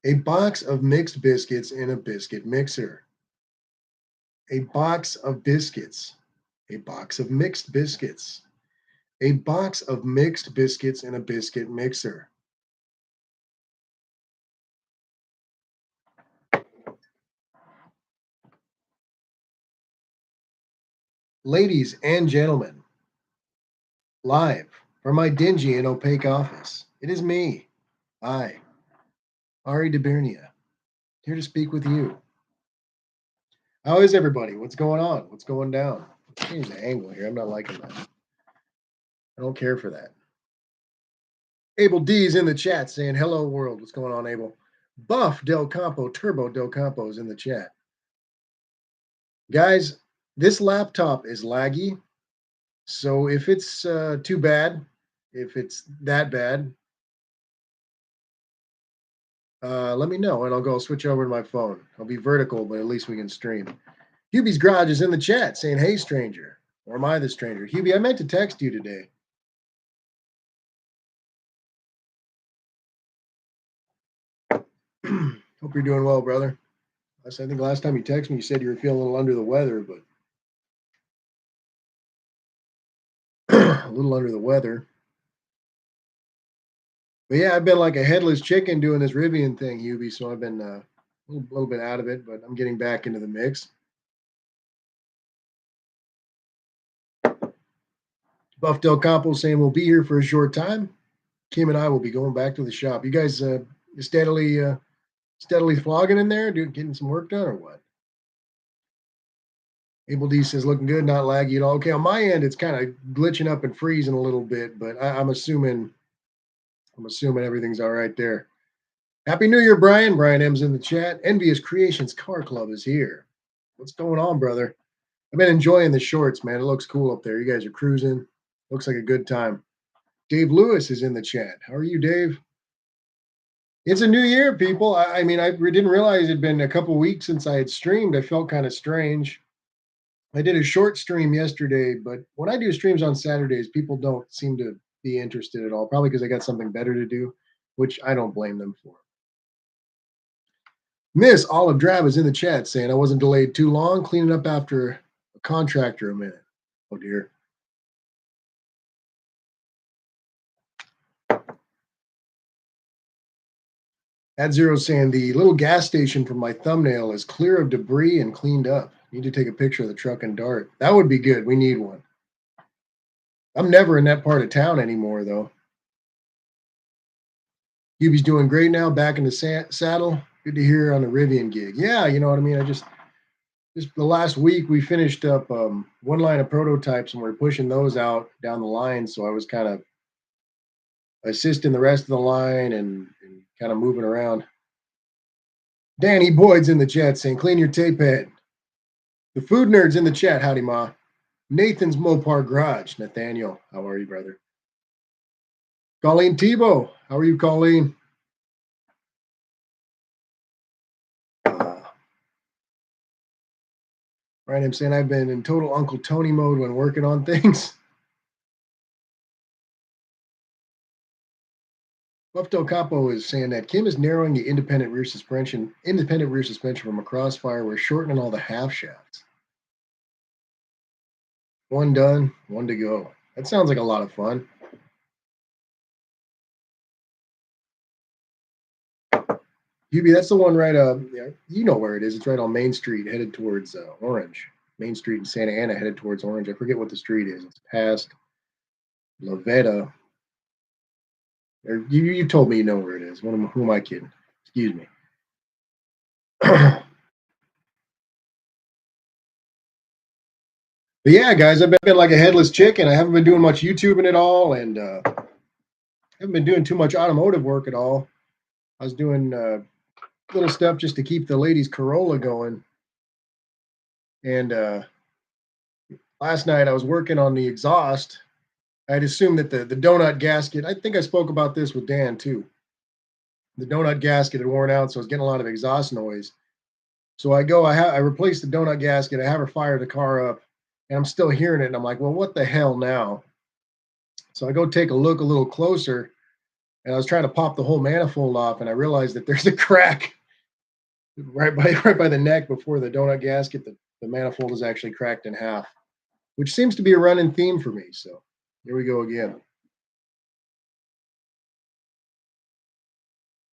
A box of mixed biscuits in a biscuit mixer. A box of biscuits. A box of mixed biscuits. A box of mixed biscuits in a biscuit mixer. Ladies and gentlemen, live from my dingy and opaque office, it is me, I, Ari DeBernia, here to speak with you. How is everybody? What's going on? What's going down? Change the angle here. I'm not liking that. I don't care for that. Abel D's in the chat saying, hello, world. What's going on, Abel? Buff Del Campo, Turbo Del Campo is in the chat. Guys, this laptop is laggy. So if it's too bad, if it's that bad, let me know and I'll go switch over to my phone. I'll be vertical, but at least we can stream. Hubie's Garage is in the chat saying, hey, stranger. Or am I the stranger? Hubie, I meant to text you today. Hope you're doing well, brother. I think last time you texted me, you said you were feeling a little under the weather, but a little under the weather. But yeah, I've been like a headless chicken doing this Rivian thing, Hubie. So I've been a little bit out of it, but I'm getting back into the mix. Buff Del Campo saying we'll be here for a short time. Kim and I will be going back to the shop. You guys steadily flogging in there, getting some work done or what? Abel D says looking good, not laggy at all. Okay, on my end, it's kind of glitching up and freezing a little bit, but I'm assuming everything's all right there. Happy New Year, Brian. Brian M's in the chat. Envious Creations Car Club is here. What's going on, brother? I've been enjoying the shorts, man. It looks cool up there. You guys are cruising. Looks like a good time. Dave Lewis is in the chat. How are you, Dave? It's a new year, people. I mean, I didn't realize it'd been a couple weeks since I had streamed. I felt kind of strange. I did a short stream yesterday, but when I do streams on Saturdays, people don't seem to be interested at all, probably because I got something better to do, which I don't blame them for. Miss Olive Drab is in the chat saying I wasn't delayed too long, cleaning up after a contractor a minute. Oh, dear. At Zero saying the little gas station from my thumbnail is clear of debris and cleaned up. Need to take a picture of the truck and dart. That would be good. We need one. I'm never in that part of town anymore, though. Hubie's doing great now, back in the saddle. Good to hear on the Rivian gig. Yeah, you know what I mean? Just the last week we finished up one line of prototypes and we're pushing those out down the line. So I was kind of assisting the rest of the line and kind of moving around. Danny Boyd's in the chat saying, clean your tape head. The food nerd's in the chat. Howdy, Ma. Nathan's Mopar Garage. Nathaniel, how are you, brother? Colleen Tebow. How are you, Colleen? Right, I'm saying I've been in total Uncle Tony mode when working on things. Buff Del Capo is saying that Kim is narrowing the independent rear suspension from a crossfire. We're shortening all the half shafts. One done, one to go. That sounds like a lot of fun. Hubie, that's the one right yeah, you know where it is. It's right on Main Street, headed towards Orange. Main Street in Santa Ana, headed towards Orange. I forget what the street is. It's past La Veta. You told me you know where it is. Who am I kidding? Excuse me. But yeah, guys, I've been like a headless chicken. I haven't been doing much YouTubing at all, and haven't been doing too much automotive work at all. I was doing little stuff just to keep the ladies' Corolla going. And last night I was working on the exhaust. I'd assumed that the donut gasket, I think I spoke about this with Dan too. The donut gasket had worn out, so I was getting a lot of exhaust noise. So I replaced the donut gasket. I have her fire the car up, and I'm still hearing it. And I'm like, well, what the hell now? So I go take a look a little closer, and I was trying to pop the whole manifold off, and I realized that there's a crack right by the neck before the donut gasket. The manifold is actually cracked in half, which seems to be a running theme for me. So here we go again.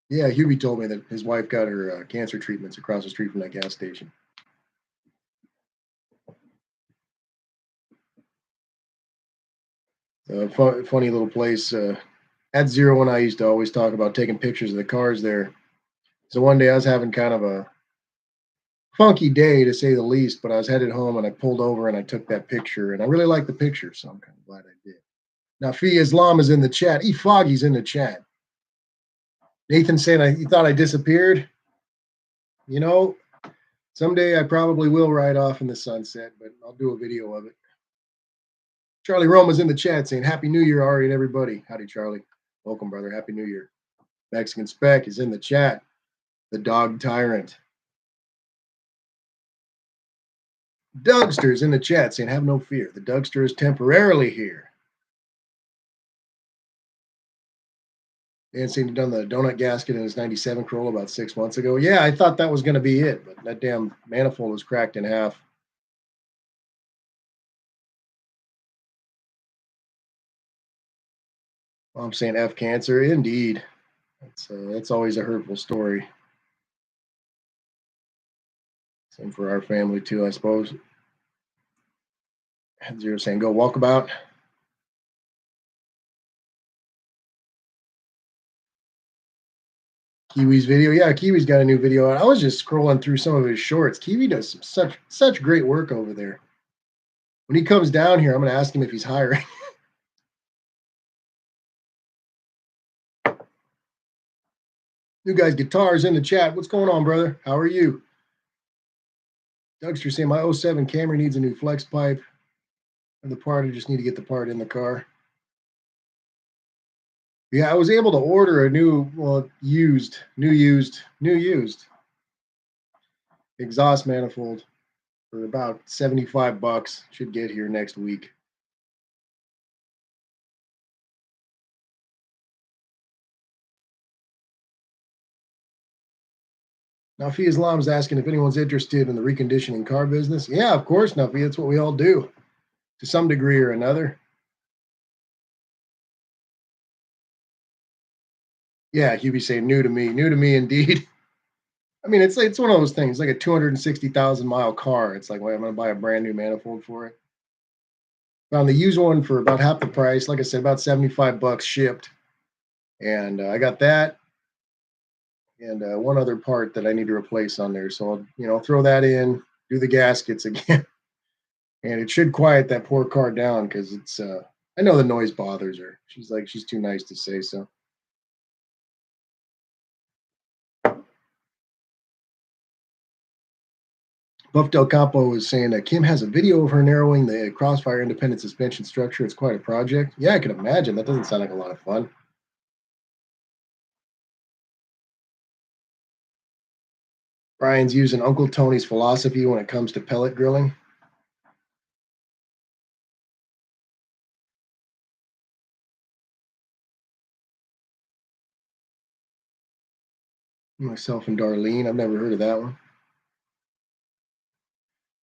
Yeah, Hubie told me that his wife got her cancer treatments across the street from that gas station. Funny little place. At Zero One, I used to always talk about taking pictures of the cars there. So one day I was having kind of a funky day to say the least, but I was headed home and I pulled over and I took that picture, and I really liked the picture, so I'm kind of glad I did. Now, Fee Islam is in the chat. E Foggy's in the chat. Nathan saying he thought I disappeared. You know, someday I probably will ride off in the sunset, but I'll do a video of it. Charlie Roma's in the chat saying Happy New Year, Ari, and everybody. Howdy, Charlie. Welcome, brother. Happy New Year. Mexican Spec is in the chat. The Dog Tyrant. Dougster's in the chat saying, have no fear. The Dougster is temporarily here. Dan saying he done the donut gasket in his 97 Corolla about 6 months ago. Yeah, I thought that was going to be it, but that damn manifold was cracked in half. I'm saying F cancer. Indeed. That's always a hurtful story. Same for our family, too, I suppose. Zero saying, go walkabout. Kiwi's video. Yeah, Kiwi's got a new video. I was just scrolling through some of his shorts. Kiwi does such great work over there. When he comes down here, I'm going to ask him if he's hiring. New guys, guitars in the chat. What's going on, brother? How are you? Dougster saying my '07 Camry needs a new flex pipe. And the part, I just need to get the part in the car. Yeah, I was able to order a new used exhaust manifold for about $75. Should get here next week. Nafi Islam is asking if anyone's interested in the reconditioning car business. Yeah, of course, Nafi. That's what we all do to some degree or another. Yeah, Hubie saying new to me indeed. I mean, it's one of those things, like a 260,000 mile car. It's like, well, I'm going to buy a brand new manifold for it. Found the used one for about half the price. Like I said, about $75 shipped, and I got that and one other part that I need to replace on there. So I'll throw that in, do the gaskets again, and it should quiet that poor car down because it's. I know the noise bothers her. She's too nice to say so. Buff Del Campo is saying that Kim has a video of her narrowing the Crossfire independent suspension structure. It's quite a project. Yeah, I can imagine. That doesn't sound like a lot of fun. Brian's using Uncle Tony's philosophy when it comes to pellet grilling. Myself and Darlene. I've never heard of that one.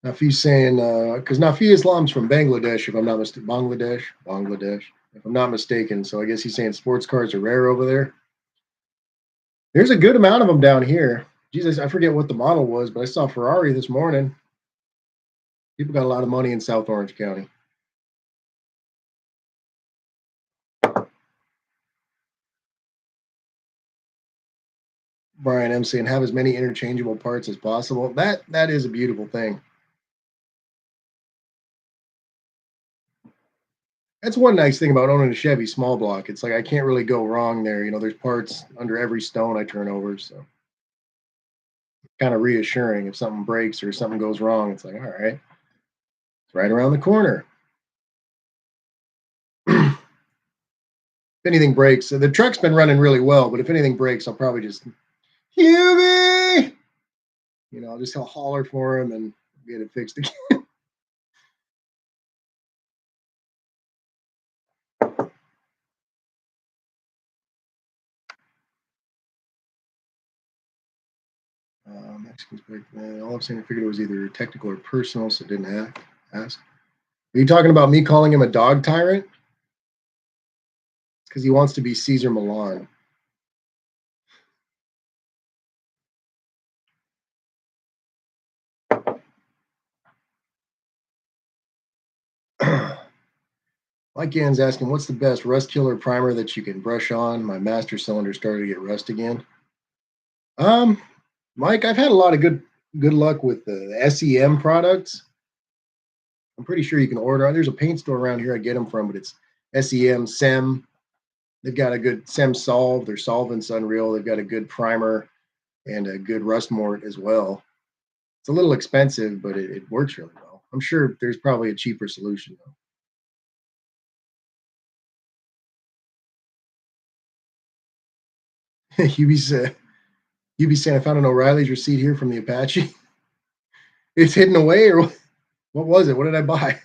Nafi's saying, because Nafi Islam's from Bangladesh, if I'm not mistaken. Bangladesh, if I'm not mistaken. So I guess he's saying sports cars are rare over there. There's a good amount of them down here. Jesus, I forget what the model was, but I saw Ferrari this morning. People got a lot of money in South Orange County. Brian M saying, have as many interchangeable parts as possible. That is a beautiful thing. That's one nice thing about owning a Chevy small block. It's like I can't really go wrong there. There's parts under every stone I turn over, so kind of reassuring. If something breaks or something goes wrong, it's like, all right, it's right around the corner. If anything breaks, the truck's been running really well, but if anything breaks, I'll probably just Hubie, I'll just holler for him and get it fixed again. Mexicans back then. All I'm saying, I figured it was either technical or personal, so didn't ask. Are you talking about me calling him a dog tyrant? Because he wants to be Caesar Milan. Mike Gann's asking, what's the best rust killer primer that you can brush on? My master cylinder started to get rust again. Um, Mike, I've had a lot of good luck with the SEM products. I'm pretty sure you can order. There's a paint store around here I get them from, but it's SEM. They've got a good SEM solve. Their solvent's unreal. They've got a good primer and a good rust mort as well. It's a little expensive, but it works really well. I'm sure there's probably a cheaper solution though. You be saying I found an O'Reilly's receipt here from the Apache. It's hidden away, or what was it? What did I buy?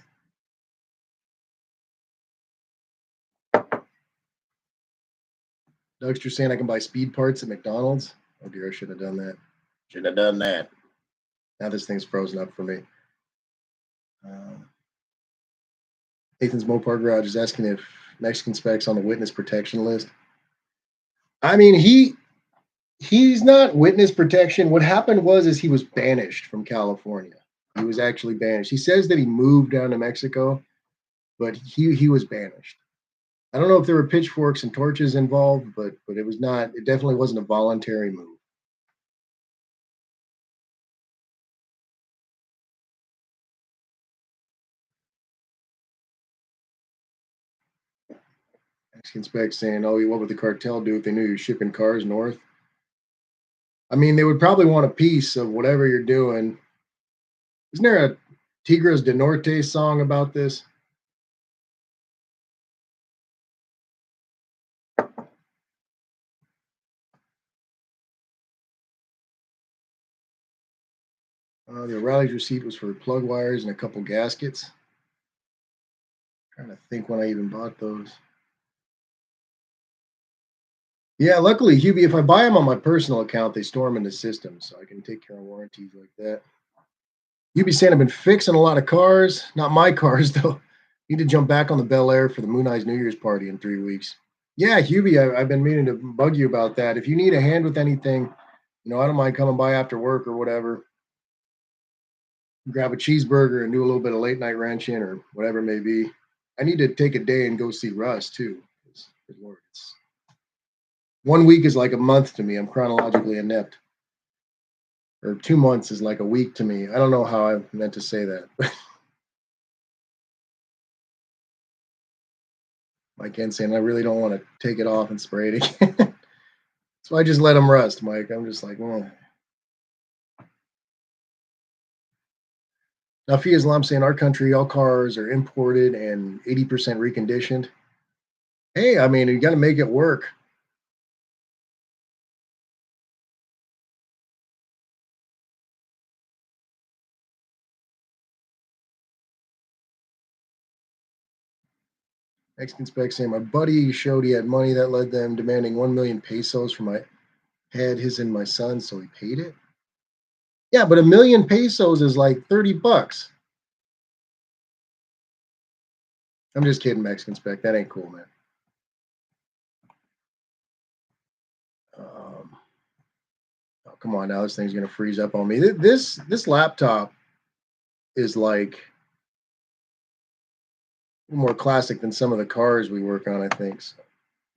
Dougster saying I can buy speed parts at McDonald's. Oh dear, I should have done that. Should have done that. Now this thing's frozen up for me. Uh, Nathan's Mopar Garage is asking if Mexican specs on the witness protection list. I mean, he's not witness protection. What happened was he was banished from California. He was actually banished. He says that he moved down to Mexico, but he was banished. I don't know if there were pitchforks and torches involved, but it was not. It definitely wasn't a voluntary move. Mexican specs saying, "Oh, what would the cartel do if they knew you're shipping cars north?" I mean, they would probably want a piece of whatever you're doing. Isn't there a Tigres de Norte song about this? The O'Reilly's receipt was for plug wires and a couple gaskets. I'm trying to think when I even bought those. Yeah, luckily, Hubie, if I buy them on my personal account, they store them in the system, so I can take care of warranties like that. Hubie saying I've been fixing a lot of cars, not my cars though. Need to jump back on the Bel Air for the Moon Eyes New Year's party in 3 weeks. Yeah, Hubie, I've been meaning to bug you about that. If you need a hand with anything, I don't mind coming by after work or whatever. Grab a cheeseburger and do a little bit of late night ranching or whatever it may be. I need to take a day and go see Russ too. Good Lord, 1 week is like a month to me. I'm chronologically inept. Or 2 months is like a week to me. I don't know how I meant to say that. Mike Ken saying I really don't want to take it off and spray it again. So I just let them rust, Mike. I'm just like, well. Now, Fia Islam saying our country, all cars are imported and 80% reconditioned. Hey, I mean, you got to make it work. Mexican spec saying my buddy showed he had money that led them demanding 1 million pesos for my head, his and my son, so he paid it. Yeah, but 1 million pesos is like $30. I'm just kidding, Mexican spec. That ain't cool, man. Um, oh, come on now, this thing's gonna freeze up on me. This laptop is like more classic than some of the cars we work on. I think. So.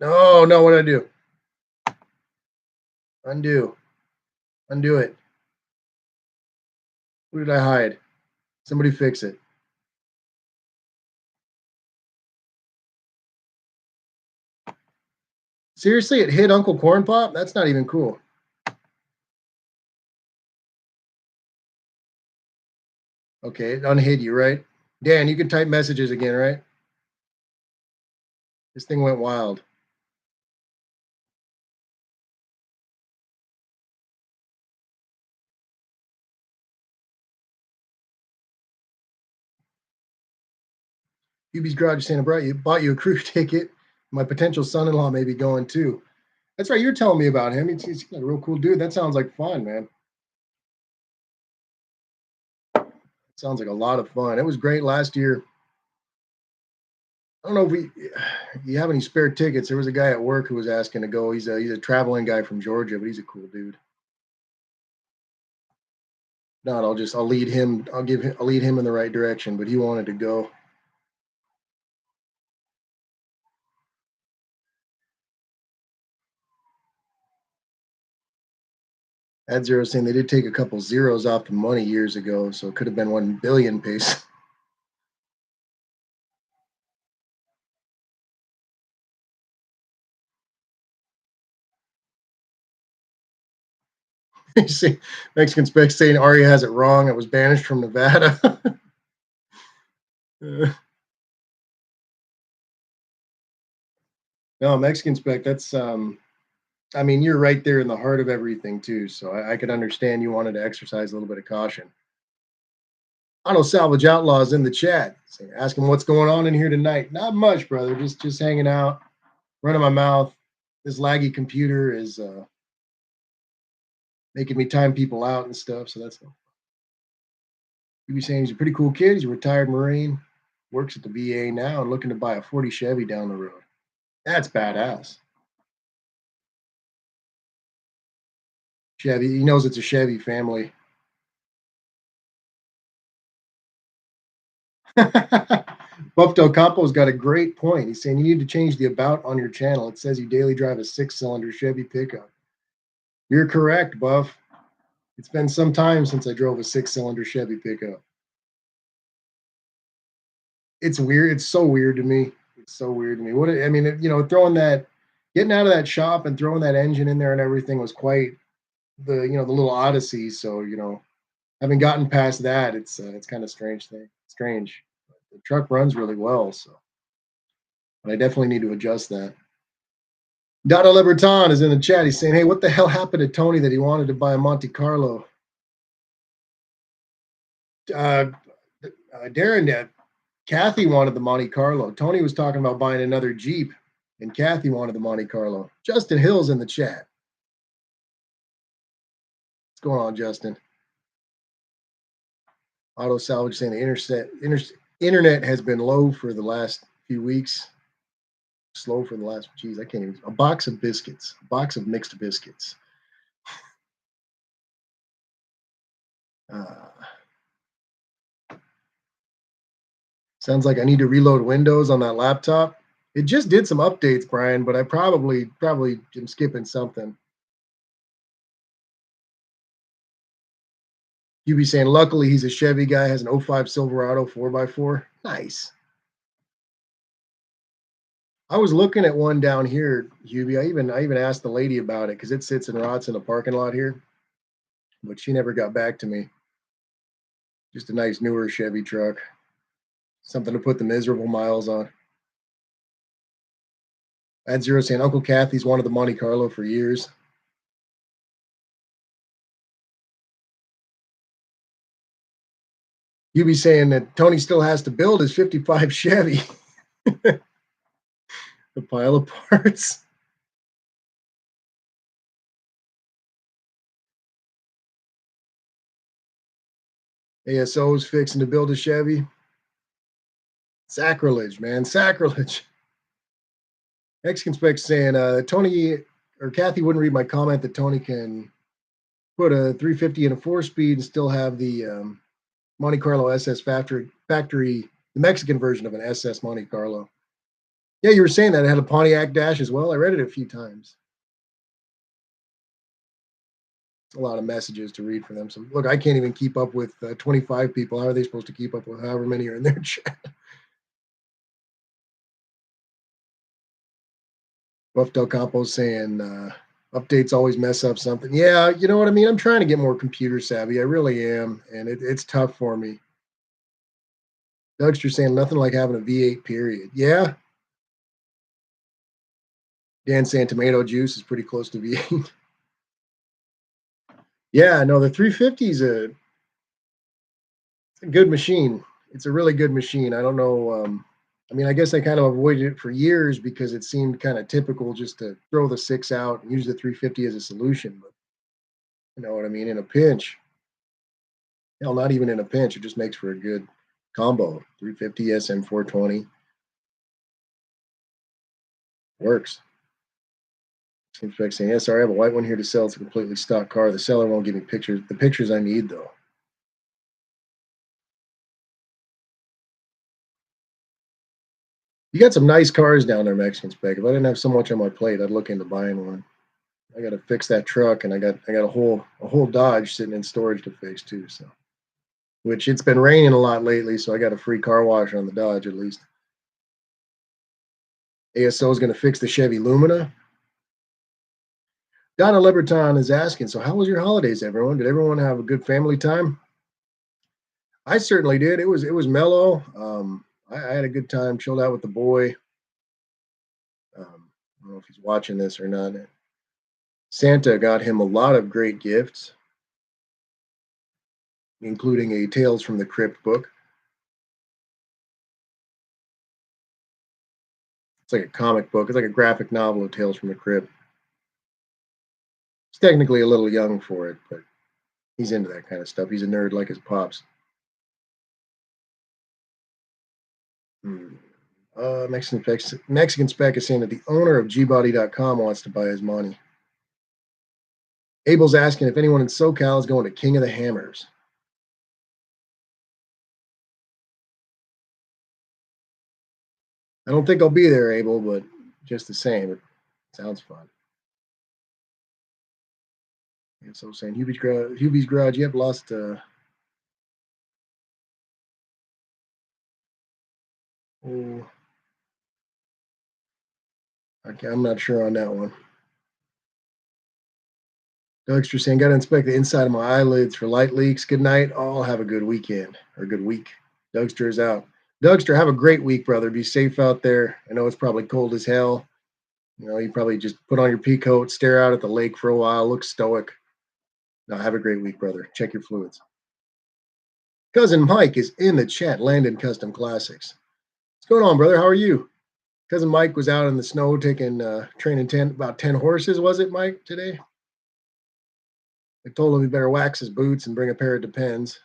No, what did I do? Undo it. Who did I hide? Somebody fix it. Seriously, it hit Uncle Corn Pop? That's not even cool. Okay, it unhid you, right? Dan, you can type messages again, right? This thing went wild. UB's Garage is saying I bought you a crew ticket. My potential son-in-law may be going too. That's right. You're telling me about him. He's a real cool dude. That sounds like fun, man. Sounds like a lot of fun. It was great last year. I don't know if you have any spare tickets. There was a guy at work who was asking to go. He's a traveling guy from Georgia, but he's a cool dude. Not, I'll lead him. I'll lead him in the right direction. But he wanted to go. At zero saying they did take a couple zeros off the money years ago, so it could have been 1 billion pesos. You see, Mexican spec saying Aria has it wrong. It was banished from Nevada. No, Mexican spec. That's I mean, you're right there in the heart of everything too. So I could understand you wanted to exercise a little bit of caution. Auto Salvage Outlaws in the chat. Saying, ask him what's going on in here tonight. Not much, brother. Just hanging out, running my mouth. This laggy computer is making me time people out and stuff. So that's you be saying he's a pretty cool kid. He's a retired Marine, works at the VA now, and looking to buy a 40 Chevy down the road. That's badass. Chevy. He knows it's a Chevy family. Buff Del Campo's got a great point. He's saying you need to change the about on your channel. It says you daily drive a 6-cylinder Chevy pickup. You're correct, Buff. It's been some time since I drove a 6-cylinder Chevy pickup. It's weird. It's so weird to me. It's so weird to me. What I mean, throwing that, getting out of that shop and throwing that engine in there and everything was quite the little odyssey. So having gotten past that, it's kind of strange. The truck runs really well, so but I definitely need to adjust that. Dada Liberton is in the chat. He's saying, "Hey, what the hell happened to Tony that he wanted to buy a Monte Carlo?" Uh, Darren, Kathy wanted the Monte Carlo. Tony was talking about buying another Jeep, and Kathy wanted the Monte Carlo. Justin Hill's in the chat. What's going on, Justin? Auto Salvage saying the internet has been low for the last few weeks. Slow for the last, geez, I can't even. A box of biscuits, a box of mixed biscuits. Uh, Sounds like I need to reload Windows on that laptop. It just did some updates, Brian, but I probably am skipping something. You be saying, luckily he's a Chevy guy, has an '05 Silverado 4x4. Nice. I was looking at one down here, Hubie. I even asked the lady about it because it sits and rots in a parking lot here, but she never got back to me. Just a nice newer Chevy truck. Something to put the miserable miles on. At Zero saying Uncle Kathy's wanted the Monte Carlo for years. You be saying that Tony still has to build his 55 Chevy. The pile of parts. ASO's fixing to build a Chevy. Sacrilege, man. Sacrilege. Mexican Spec saying Tony or Kathy wouldn't read my comment that Tony can put a 350 in a 4-speed and still have the Monte Carlo SS factory, the Mexican version of an SS Monte Carlo. Yeah, you were saying that it had a Pontiac dash as well. I read it a few times. It's a lot of messages to read for them. So look, I can't even keep up with 25 people. How are they supposed to keep up with however many are in their chat? Buff Del Campo saying updates always mess up something. Yeah, you know what I mean? I'm trying to get more computer savvy. I really am. And it's tough for me. Dougster saying nothing like having a V8 period. Yeah. Dan saying tomato juice is pretty close to V8. Yeah, no, the 350 is a good machine. It's a really good machine. I don't know. I mean, I guess I kind of avoided it for years because it seemed kind of typical just to throw the 6 out and use the 350 as a solution. But you know what I mean? In a pinch. Hell, not even in a pinch. It just makes for a good combo. 350 SM 420 works. Seems like saying, yes, sorry, I have a white one here to sell. It's a completely stock car. The seller won't give me pictures. The pictures I need, though. You got some nice cars down there, Mexican spec. If I didn't have so much on my plate, I'd look into buying one. I got to fix that truck, and I got a whole Dodge sitting in storage to fix too. So, which it's been raining a lot lately, so I got a free car wash on the Dodge at least. ASO is going to fix the Chevy Lumina. Donna Leberton is asking, so how was your holidays, everyone? Did everyone have a good family time? I certainly did. It was mellow. I had a good time, chilled out with the boy. I don't know if he's watching this or not. Santa got him a lot of great gifts, including a Tales from the Crypt book. It's like a comic book. It's like a graphic novel of Tales from the Crypt. He's technically a little young for it, but he's into that kind of stuff. He's a nerd like his pops. Hmm. Mexican Spec is saying that the owner of gbody.com wants to buy his money. Abel's asking if anyone in SoCal is going to King of the Hammers. I don't think I'll be there, Abel, but just the same, it sounds fun. And so saying Hubie's Garage, yep, lost. Oh, okay, I'm not sure on that one. Dougster saying, got to inspect the inside of my eyelids for light leaks. Good night. All have a good weekend or a good week. Dougster is out. Dougster, have a great week, brother. Be safe out there. I know it's probably cold as hell. You probably just put on your pea coat, stare out at the lake for a while, look stoic. Now, have a great week, brother. Check your fluids. Cousin Mike is in the chat. Landon Custom Classics. What's going on, brother? How are you? Cousin Mike was out in the snow taking training about 10 horses, was it, Mike, today? I told him he better wax his boots and bring a pair of Depends.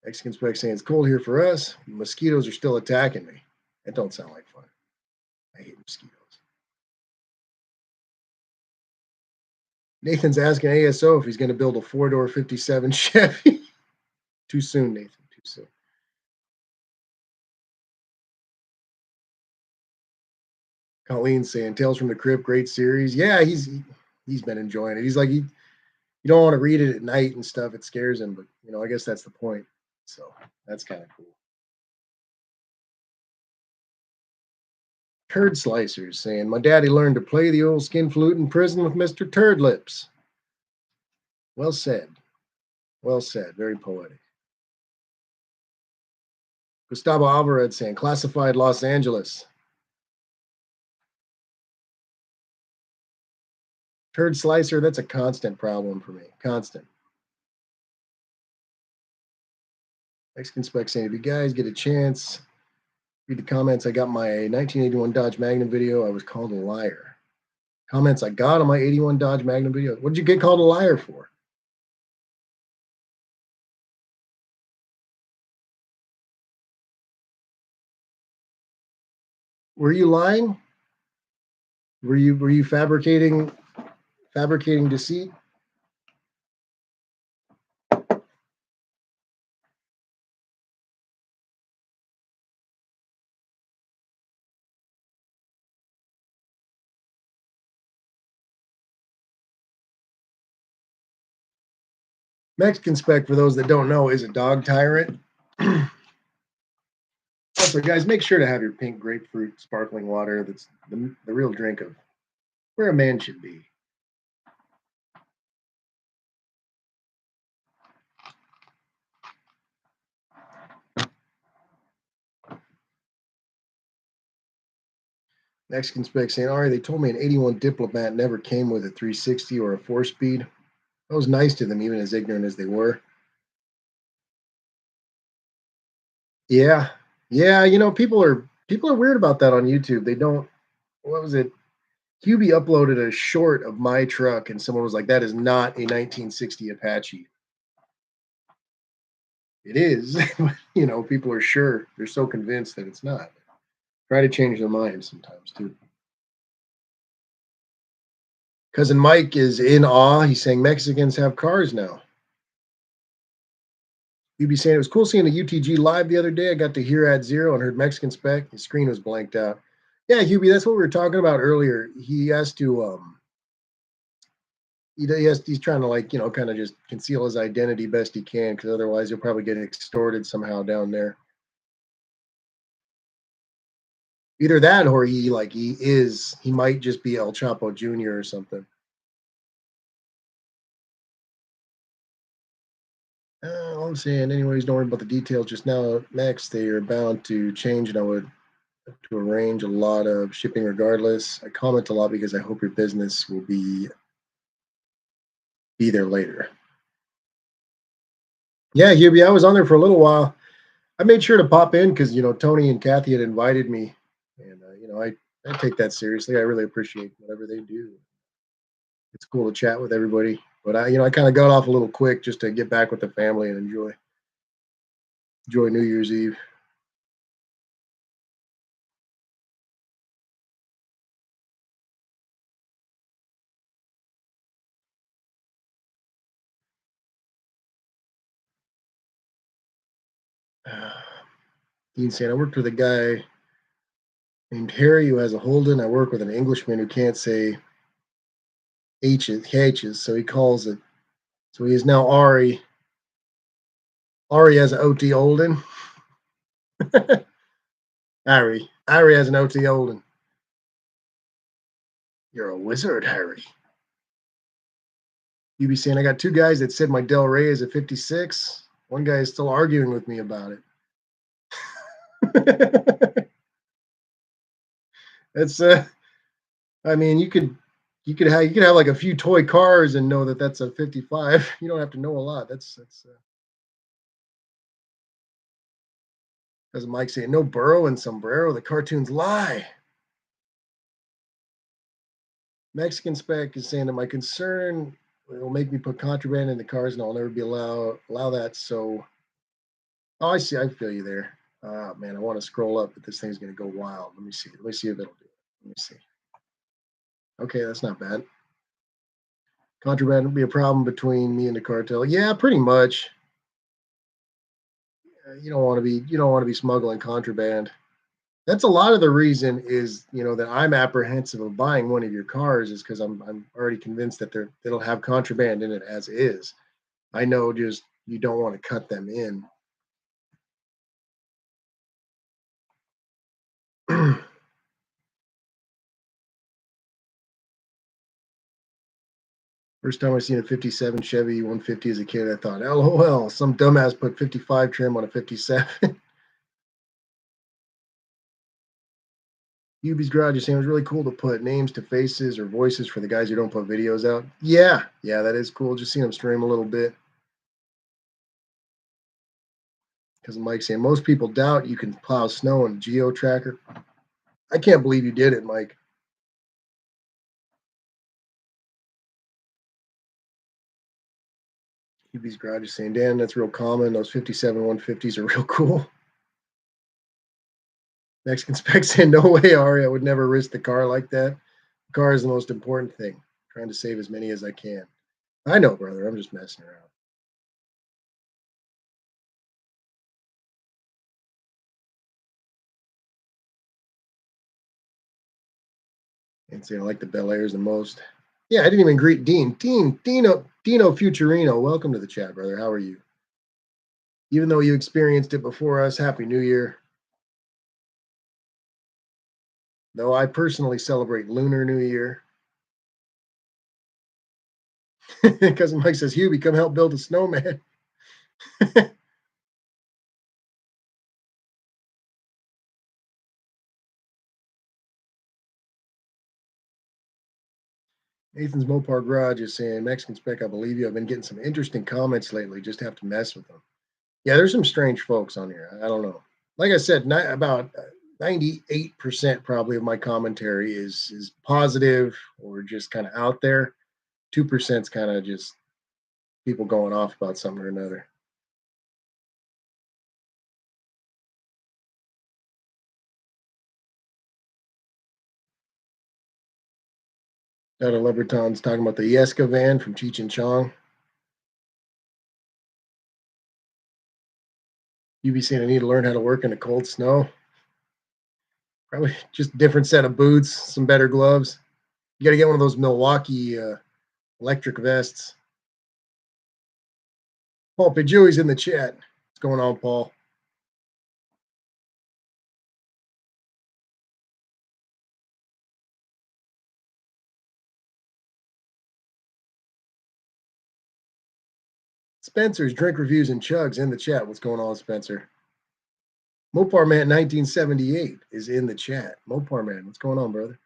Mexican Spec saying it's cold here for us. Mosquitoes are still attacking me. That don't sound like fun. I hate mosquitoes. Nathan's asking ASO if he's going to build a 4-door 57 Chevy. Too soon, Nathan. Too soon. Colleen's saying Tales from the Crypt, great series. Yeah, he's been enjoying it. He's like you don't want to read it at night and stuff. It scares him, but I guess that's the point. So that's kind of cool. Turd Slicers saying my daddy learned to play the old skin flute in prison with Mr. Turd Lips. Well said. Well said. Very poetic. Gustavo Alvarez saying classified Los Angeles. Turd Slicer, that's a constant problem for me. Constant. Mexican Spec saying, if you guys get a chance, read the comments. I got my 1981 Dodge Magnum video. I was called a liar. Comments I got on my 81 Dodge Magnum video. What did you get called a liar for? Were you lying? Were you fabricating deceit? Mexican Spec, for those that don't know, is a dog tyrant. Also, guys, make sure to have your pink grapefruit sparkling water. That's the real drink of where a man should be. Mexican Spec saying, all right, they told me an 81 Diplomat never came with a 360 or a 4-speed. I was nice to them, even as ignorant as they were. Yeah. Yeah, people are weird about that on YouTube. They don't, what was it? QB uploaded a short of my truck, and someone was like, "That is not a 1960 Apache." It is, people are sure. They're so convinced that it's not. Try to change their minds sometimes too. Cousin Mike is in awe. He's saying Mexicans have cars now. You'd be saying it was cool seeing the UTG live the other day. I got to hear at zero and heard Mexican spec. The screen was blanked out. Yeah, Hubie, that's what we were talking about earlier. He has to he's trying to kind of just conceal his identity best he can, because otherwise he'll probably get extorted somehow down there. Either that, or he might just be El Chapo Jr. or something. All I'm saying, anyways, don't worry about the details just now. Next, they are bound to change, and I would have to arrange a lot of shipping regardless. I comment a lot because I hope your business will be there later. Yeah, Hubie, I was on there for a little while. I made sure to pop in because Tony and Kathy had invited me, and I take that seriously. I really appreciate whatever they do. It's cool to chat with everybody, but I kind of got off a little quick just to get back with the family and enjoy New Year's Eve. Dean saying I worked with a guy named Harry who has a Holden. I work with an Englishman who can't say H's, so he calls it. So he is now Ari. Ari has an OT Holden. Ari has an OT Holden. You're a wizard, Harry. You be saying I got two guys that said my Del Rey is a 56. One guy is still arguing with me about it. It's I mean, you could have like a few toy cars and know that that's a 55. You don't have to know a lot. That's as Mike saying, no burrow and sombrero. The cartoons lie. Mexican spec is saying that my concern will make me put contraband in the cars, and I'll never be allow that. So, oh, I see. I feel you there. Man, I want to scroll up, but this thing's going to go wild. Let me see. Let me see if it'll do it. Let me see. Okay, that's not bad. Contraband would be a problem between me and the cartel. Yeah, pretty much. You don't want to be smuggling contraband. That's a lot of the reason is that I'm apprehensive of buying one of your cars is because I'm already convinced that it'll have contraband in it as is. I know just you don't want to cut them in. First time I seen a 57 Chevy 150 as a kid, I thought, LOL, some dumbass put 55 trim on a 57. Hubie's Garage is saying it was really cool to put names to faces or voices for the guys who don't put videos out. Yeah, that is cool. Just seeing them stream a little bit. Because Mike's saying most people doubt you can plow snow in a geo tracker. I can't believe you did it, Mike. Hubie's Garage is saying, Dan, that's real common. Those 57 150s are real cool. Mexican Spec saying, no way, Ari. I would never risk the car like that. The car is the most important thing. Trying to save as many as I can. I know, brother. I'm just messing around. And saying I like the Bel Airs the most. Yeah, I didn't even greet Dean. Dino Futurino. Welcome to the chat, brother. How are you? Even though you experienced it before us, Happy New Year. Though I personally celebrate Lunar New Year. Because Mike says, Hubie, come help build a snowman. Nathan's Mopar Garage is saying, Mexican Spec, I believe you. I've been getting some interesting comments lately. Just have to mess with them. Yeah, there's some strange folks on here. I don't know. Like I said, 98% probably of my commentary is positive or just kind of out there. 2% is kind of just people going off about something or another. Out of Leberton's talking about the Yeska van from Cheech and Chong. You be saying I need to learn how to work in the cold snow. Probably just a different set of boots, some better gloves. You got to get one of those Milwaukee electric vests. Paul Pajewie's in the chat. What's going on, Paul? Spencer's drink reviews and chugs in the chat. What's going on, Spencer? Mopar Man 1978 is in the chat. Mopar Man, what's going on, brother?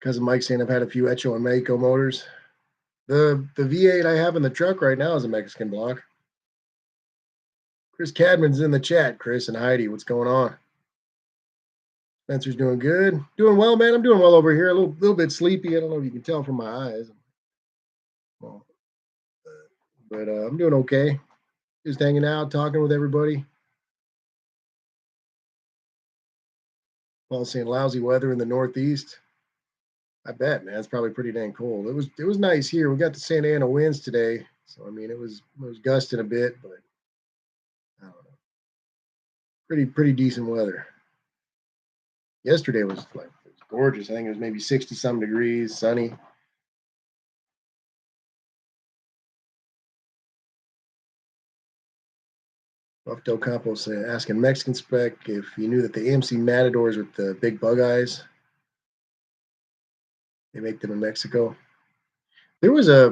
Cousin Mike saying I've had a few Echo and Mako motors. The V8 I have in the truck right now is a Mexican block. Chris Cadman's in the chat. Chris and Heidi, what's going on? Spencer's doing good. Doing well, man. I'm doing well over here. A little bit sleepy. I don't know if you can tell from my eyes. Well, but I'm doing okay. Just hanging out, talking with everybody. Paul's saying lousy weather in the Northeast. I bet, man. It's probably pretty dang cold. It was nice here. We got the Santa Ana winds today, so I mean it was gusting a bit, but I don't know. Pretty decent weather. Yesterday was like it was gorgeous. I think it was maybe 60 some degrees, sunny. Buff Del Campo saying asking Mexican Spec if you knew that the AMC Matadors with the big bug eyes, they make them in Mexico. There was I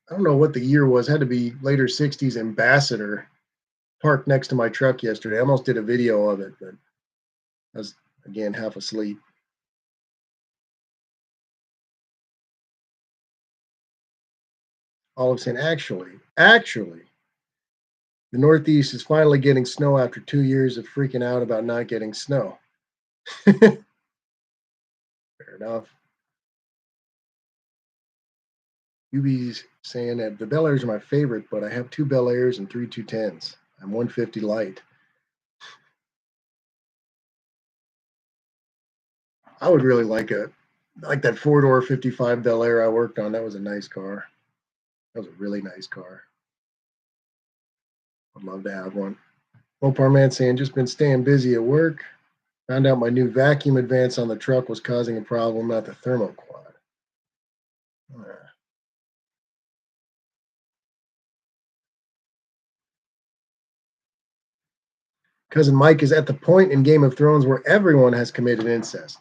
don't know what the year was, had to be later 60s Ambassador parked next to my truck yesterday. I almost did a video of it, but I was again half asleep. Olive saying, actually, the Northeast is finally getting snow after 2 years of freaking out about not getting snow. Fair enough. UB's saying that the Bel Airs are my favorite, but I have two Bel Airs and three 210s. I'm 150 light. I would really like that 4-door 55 Bel Air I worked on. That was a nice car. That was a really nice car. I'd love to have one. Mopar Man saying just been staying busy at work. Found out my new vacuum advance on the truck was causing a problem at the thermoquad. Cousin Mike is at the point in Game of Thrones where everyone has committed incest.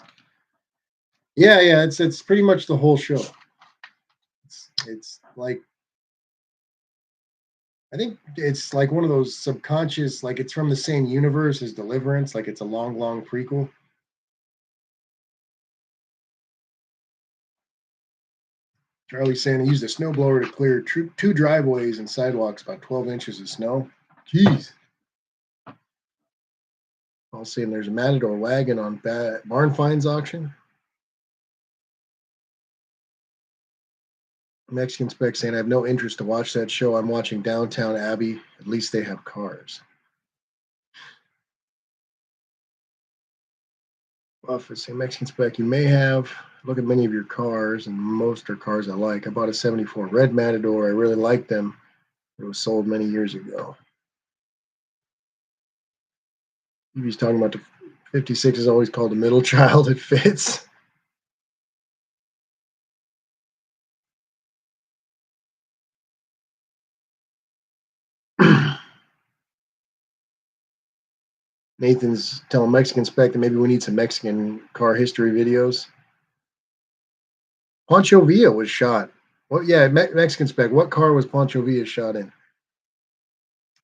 Yeah, it's pretty much the whole show. It's like I think it's like one of those subconscious, like it's from the same universe as Deliverance, like it's a long prequel. Charlie saying he used a snowblower to clear two driveways and sidewalks about 12 inches of snow. Jeez. I'll saying there's a Matador wagon on Barn Finds auction. Mexican Spec saying I have no interest to watch that show. I'm watching Downtown Abbey. At least they have cars. Buffett saying Mexican Spec, you may have. Look at many of your cars, and most are cars I like. I bought a 74 red Matador. I really like them. It was sold many years ago. He's talking about the 56 is always called a middle child. It fits. Nathan's telling Mexican Spec that maybe we need some Mexican car history videos. Pancho Villa was shot. Well, yeah, Mexican Spec. What car was Pancho Villa shot in?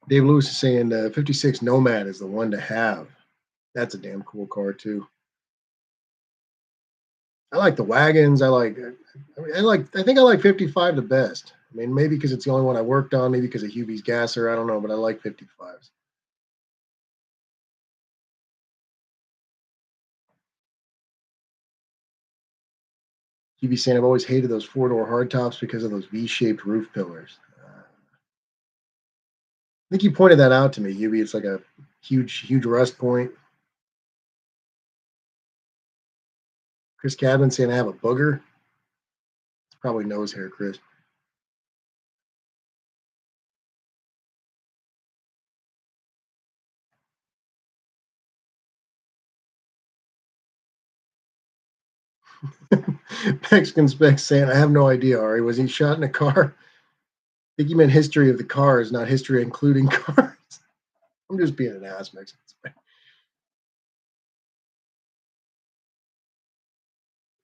Dave Lewis is saying 56 Nomad is the one to have. That's a damn cool car too. I like the wagons. I think I like 55 the best. I mean, maybe because it's the only one I worked on, maybe because of Hubie's gasser. I don't know, but I like 55s. Hubie saying I've always hated those four-door hardtops because of those V-shaped roof pillars. I think you pointed that out to me, Hubie. It's like a huge rust point. Chris Cadman saying I have a booger. It's probably nose hair, Chris. Mexican Specs saying I have no idea, Ari. Was he shot in a car? I think he meant history of the cars, not history including cars. I'm just being an ass, Mexican Spec.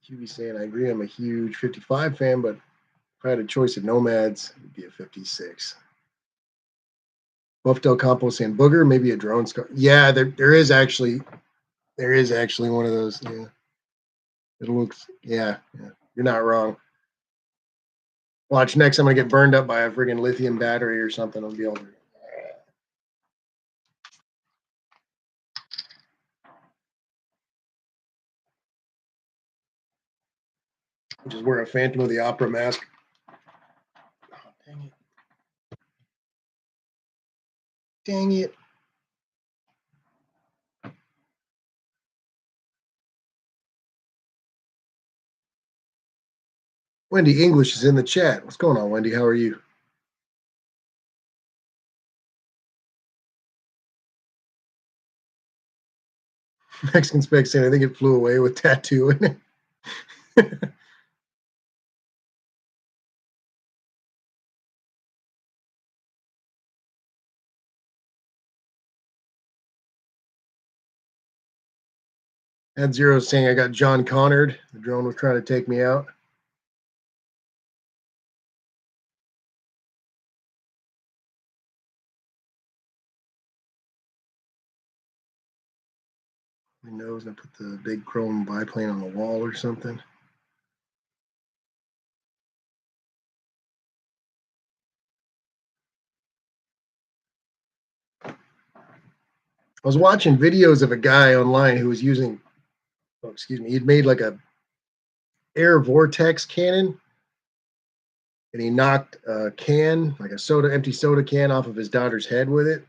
Hubie saying I agree. I'm a huge 55 fan, but if I had a choice of nomads, it'd be a 56. Buff Del Campo saying booger, maybe a drone scar. Yeah, there is actually one of those. Yeah, it looks. Yeah. You're not wrong. Watch next. I'm gonna get burned up by a friggin' lithium battery or something. I'll be over. Just wear a Phantom of the Opera mask. Oh, dang it! Dang it! Wendy English is in the chat. What's going on, Wendy? How are you? Mexican Spec saying I think it flew away with tattoo in it. Ed Zero saying I got John Connored. The drone was trying to take me out. My nose, and I put the big chrome biplane on the wall or something. I was watching videos of a guy online who was using, oh, excuse me, he'd made like a air vortex cannon, and he knocked a can, like a empty soda can, off of his daughter's head with it.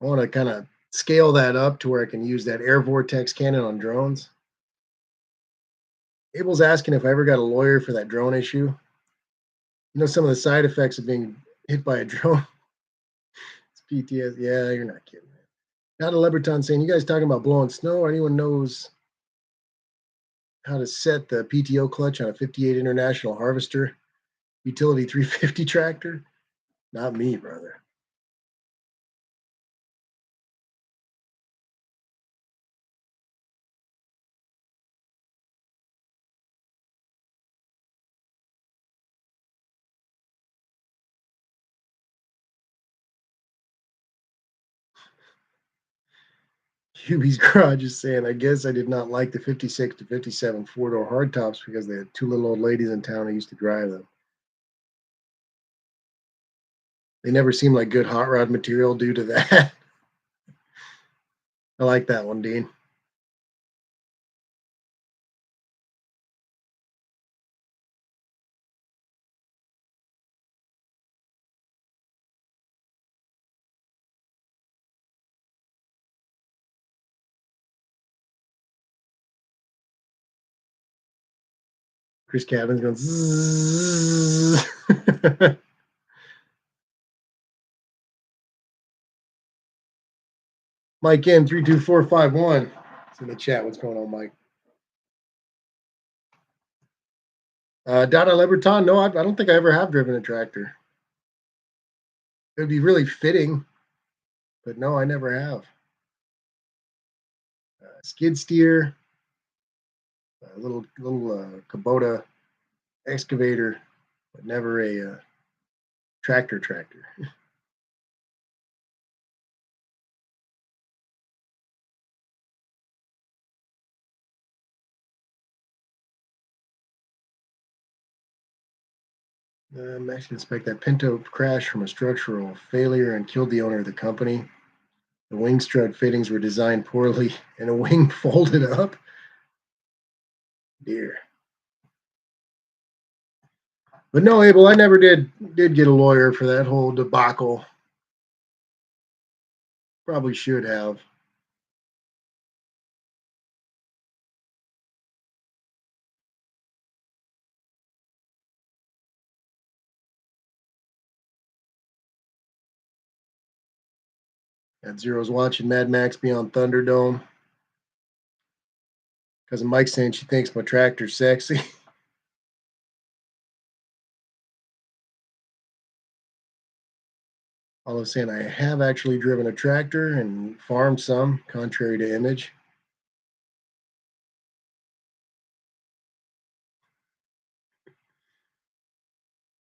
I want to kind of scale that up to where I can use that air vortex cannon on drones. Abel's asking if I ever got a lawyer for that drone issue. You know some of the side effects of being hit by a drone. It's PTSD. Yeah, you're not kidding. Not a Leberton saying, you guys talking about blowing snow? Anyone knows how to set the PTO clutch on a 58 International Harvester utility 350 tractor? Not me, brother. Hubie's Garage is saying, I guess I did not like the 56 to 57 four-door hardtops because they had two little old ladies in town who used to drive them. They never seemed like good hot rod material due to that. I like that one, Dean. Chris Cavan's going zzz. Mike in 32451. It's in the chat. What's going on, Mike? Dada Leberton, no, I don't think I ever have driven a tractor. It would be really fitting, but no, I never have. Skid steer, a little Kubota excavator, but never a tractor. Mexican inspect that Pinto crashed from a structural failure and killed the owner of the company. The wing strut fittings were designed poorly and a wing folded up. Dear. But no, Abel, I never did get a lawyer for that whole debacle. Probably should have. At Zero's watching Mad Max Beyond Thunderdome. Because Mike's saying she thinks my tractor's sexy. All of saying I have actually driven a tractor and farmed some, contrary to image.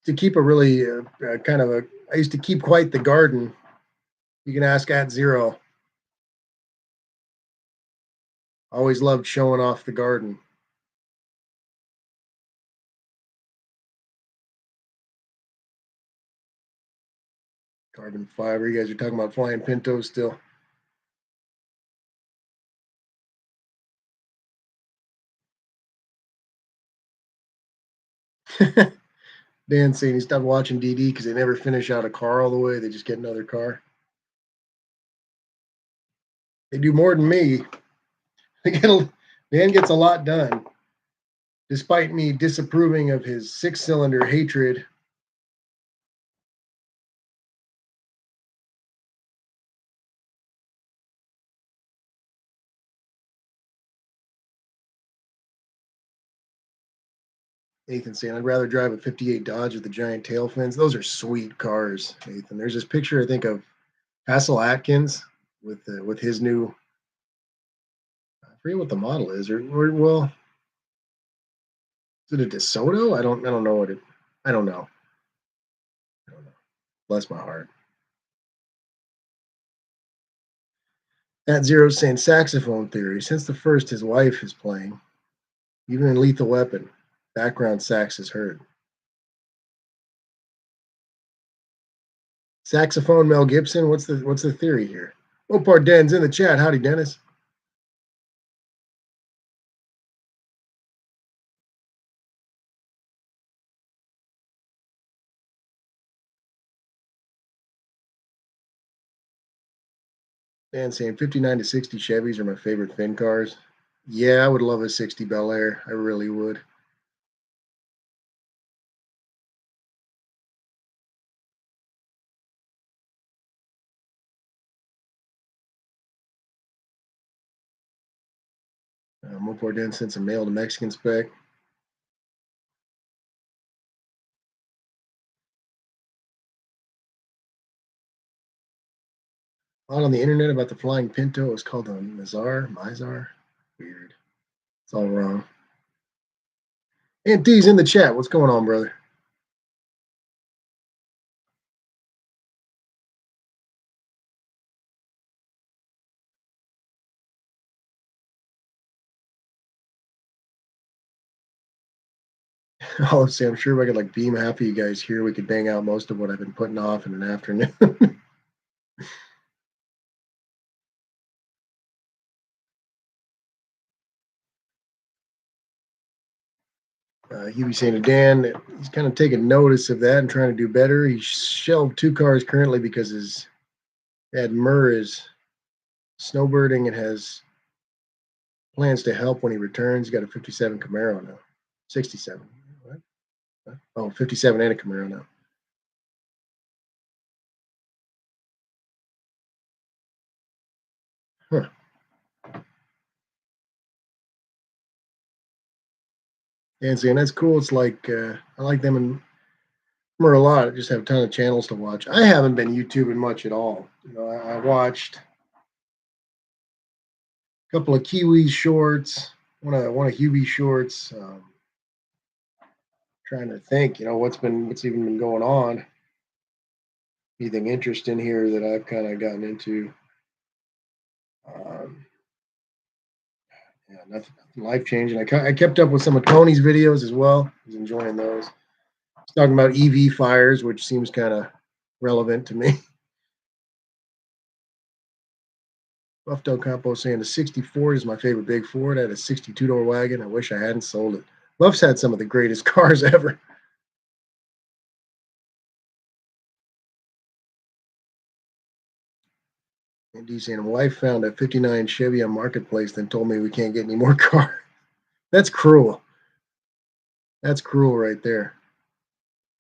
To keep a really kind of a, I used to keep quite the garden. You can ask at Zero. Always loved showing off the garden. Carbon fiber. You guys are talking about flying Pintos still. Dan saying he stopped watching DD because they never finish out a car all the way. They just get another car. They do more than me. Dan gets a lot done, despite me disapproving of his six-cylinder hatred. Nathan saying, I'd rather drive a 58 Dodge with the giant tail fins. Those are sweet cars, Nathan. There's this picture, I think, of Hassel Atkins with his new, I forget what the model is, or well, is it a DeSoto? I don't know what it, I don't know. I don't know. Bless my heart. At Zero saying saxophone theory. Since the first his wife is playing, even in Lethal Weapon, background sax is heard. Saxophone Mel Gibson. What's the theory here? Opar Den's in the chat. Howdy, Dennis. Dan saying 59 to 60 Chevys are my favorite fin cars. Yeah, I would love a 60 Bel Air. I really would. Mopar Den sent some mail to Mexican spec. Out on the internet about the flying Pinto. It was called a Mizar. Weird. It's all wrong. Aunt D's in the chat. What's going on, brother? I'll say I'm sure if I could like beam half of you guys here, we could bang out most of what I've been putting off in an afternoon. He was saying to Dan that he's kind of taking notice of that and trying to do better. He shelved two cars currently because his dad Murr is snowbirding and has plans to help when he returns. He's got a 57 Camaro now. 67. What? Oh, 57 and a Camaro now. Huh. And saying that's cool. It's like I like them and Murr a lot. I just have a ton of channels to watch. I haven't been YouTubing much at all. I watched a couple of Kiwi shorts, one of Hubie shorts. Trying to think, what's even been going on. Anything interesting here that I've kind of gotten into? Um, yeah, nothing life changing. I kept up with some of Tony's videos as well. I was enjoying those. Talking about EV fires, which seems kind of relevant to me. Buff Del Campo saying the 64 is my favorite big Ford. I had a 62-door wagon. I wish I hadn't sold it. Buff's had some of the greatest cars ever. And he's saying, wife found a 59 Chevy on Marketplace, then told me we can't get any more car. That's cruel. That's cruel right there.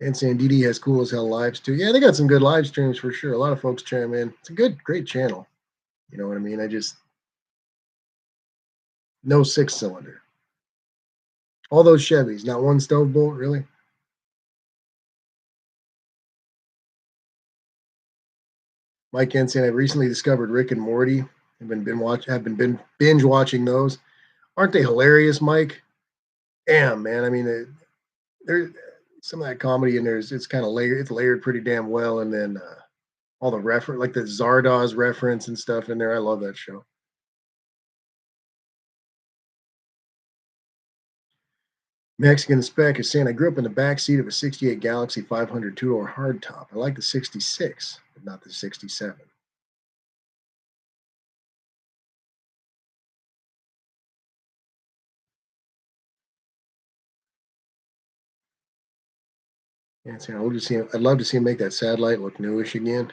And saying DD has cool as hell lives too. Yeah, they got some good live streams for sure. A lot of folks chime in. It's a great channel. You know what I mean? I just no 6-cylinder. All those Chevys, not one stove bolt, really. Mike N saying I recently discovered Rick and Morty. Have been binge watching those. Aren't they hilarious, Mike? Damn, man. I mean, there's some of that comedy in there is it's kind of layered. It's layered pretty damn well, and then all the reference, like the Zardoz reference and stuff in there. I love that show. Mexican Spec is saying I grew up in the back seat of a '68 Galaxy 500 two-door hardtop. I like the '66, but not the '67. Yeah, it's, I'd love to see him make that satellite look newish again.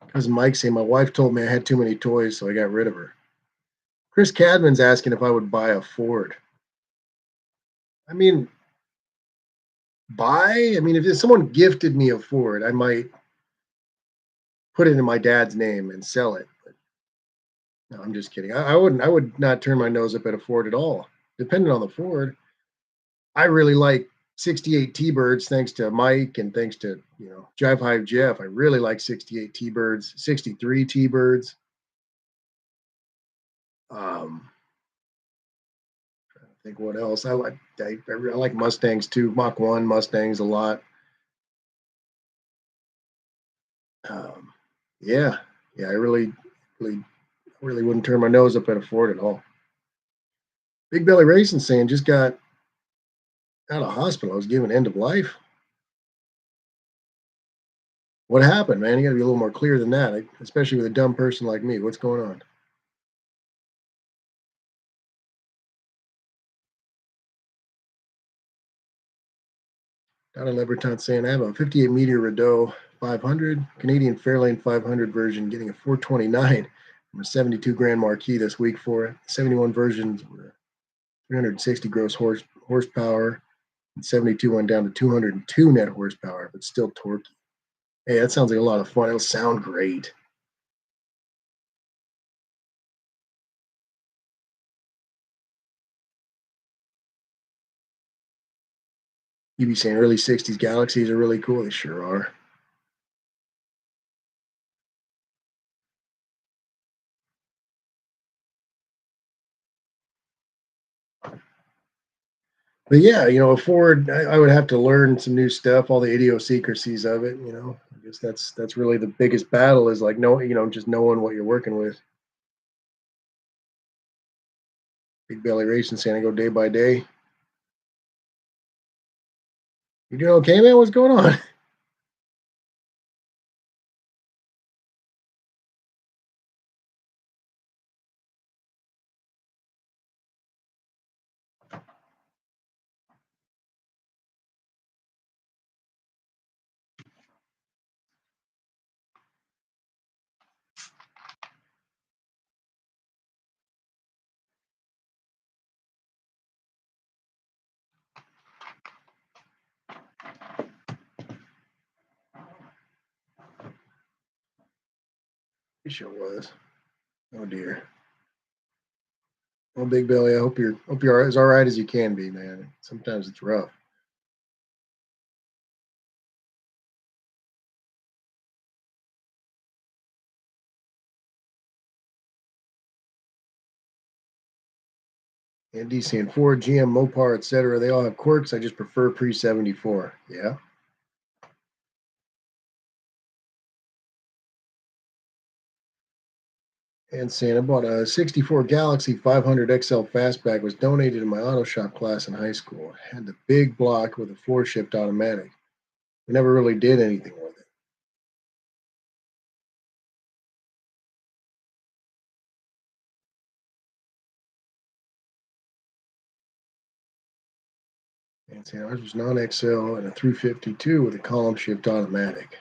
Because Mike saying my wife told me I had too many toys, so I got rid of her. Chris Cadman's asking if I would buy a Ford. I mean, buy? I mean, if someone gifted me a Ford, I might put it in my dad's name and sell it. But no, I'm just kidding. I wouldn't. I would not turn my nose up at a Ford at all. Depending on the Ford, I really like '68 T-Birds, thanks to Mike and thanks to Jive Hive Jeff. I really like '68 T-Birds, '63 T-Birds. I think what else I like. I like Mustangs too. Mach 1 Mustangs a lot. Um, yeah, yeah. I really wouldn't turn my nose up at a Ford at all. Big Belly Racing saying just got out of hospital. I was given end of life. What happened, man? You got to be a little more clear than that, especially with a dumb person like me. What's going on? Donna Leberton saying I have a 58 Meteor Rideau 500 Canadian Fairlane 500 version, getting a 429 from a 72 Grand Marquis this week for it. 71 versions were 360 gross horsepower, and 72 went down to 202 net horsepower, but still torquey. Hey, that sounds like a lot of fun. It'll sound great. You'd be saying early 60s Galaxies are really cool. They sure are. But yeah, a Ford, I would have to learn some new stuff, all the idiosyncrasies of it. I guess that's really the biggest battle is like just knowing what you're working with. Big Belly Racing saying I go day by day. You doing okay, man? What's going on? It sure was. Oh dear. Well, Big Belly, I hope you're as all right as you can be, man. Sometimes it's rough. And DC and Ford, GM, Mopar, etc. They all have quirks. I just prefer pre 74. Yeah. And saying I bought a 64 Galaxy 500 XL fastback was donated in my auto shop class in high school. It had the big block with a floor shift automatic. We never really did anything with it. And saying ours was non XL and a 352 with a column shift automatic.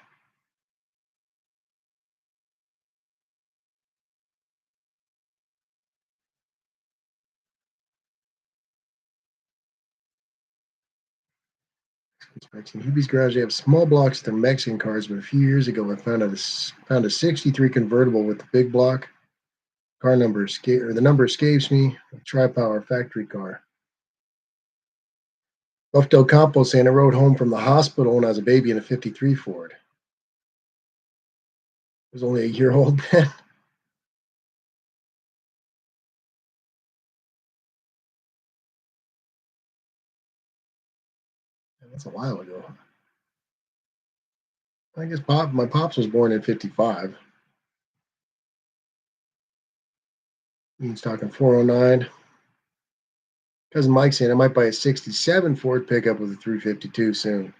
In Hubie's garage, they have small blocks with their Mexican cars, but a few years ago, I found a 63 convertible with the big block. Car number or the number escapes me. A tri-power factory car. Buff Del Campo saying I rode home from the hospital when I was a baby in a 53 Ford. It was only a year old then. That's a while ago. I guess my pops was born in 55. He's talking 409. Cousin Mike saying I might buy a 67 Ford pickup with a 352 soon.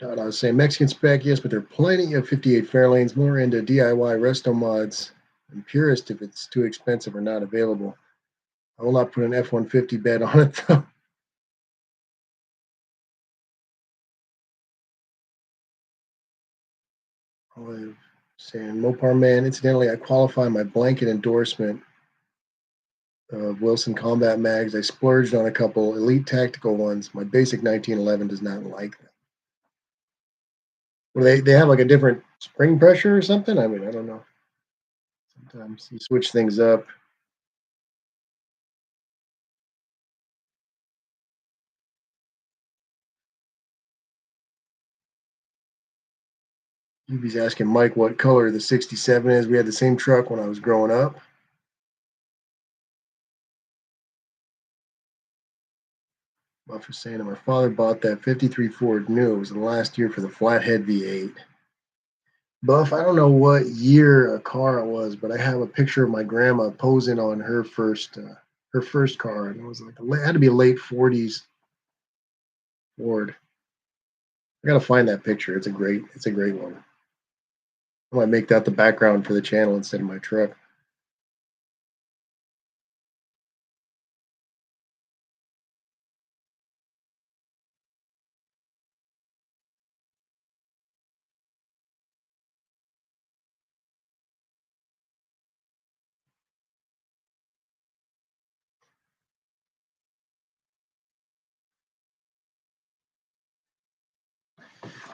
I was saying Mexican spec, yes, but there are plenty of 58 Fairlanes, more into DIY resto mods and purist if it's too expensive or not available. I will not put an F 150 bed on it though. I'm saying Mopar Man, incidentally, I qualify my blanket endorsement of Wilson Combat Mags. I splurged on a couple elite tactical ones. My basic 1911 does not like them. Well, they have like a different spring pressure or something. I mean, I don't know. Sometimes you switch things up. He's asking Mike what color the 67 is. We had the same truck when I was growing up. Buff was saying that my father bought that 53 Ford new. It was the last year for the flathead V8. Buff, I don't know what year a car it was, but I have a picture of my grandma posing on her first car, and it was like it had to be a late 40s Ford. I gotta find that picture. It's a great one. I might make that the background for the channel instead of my truck.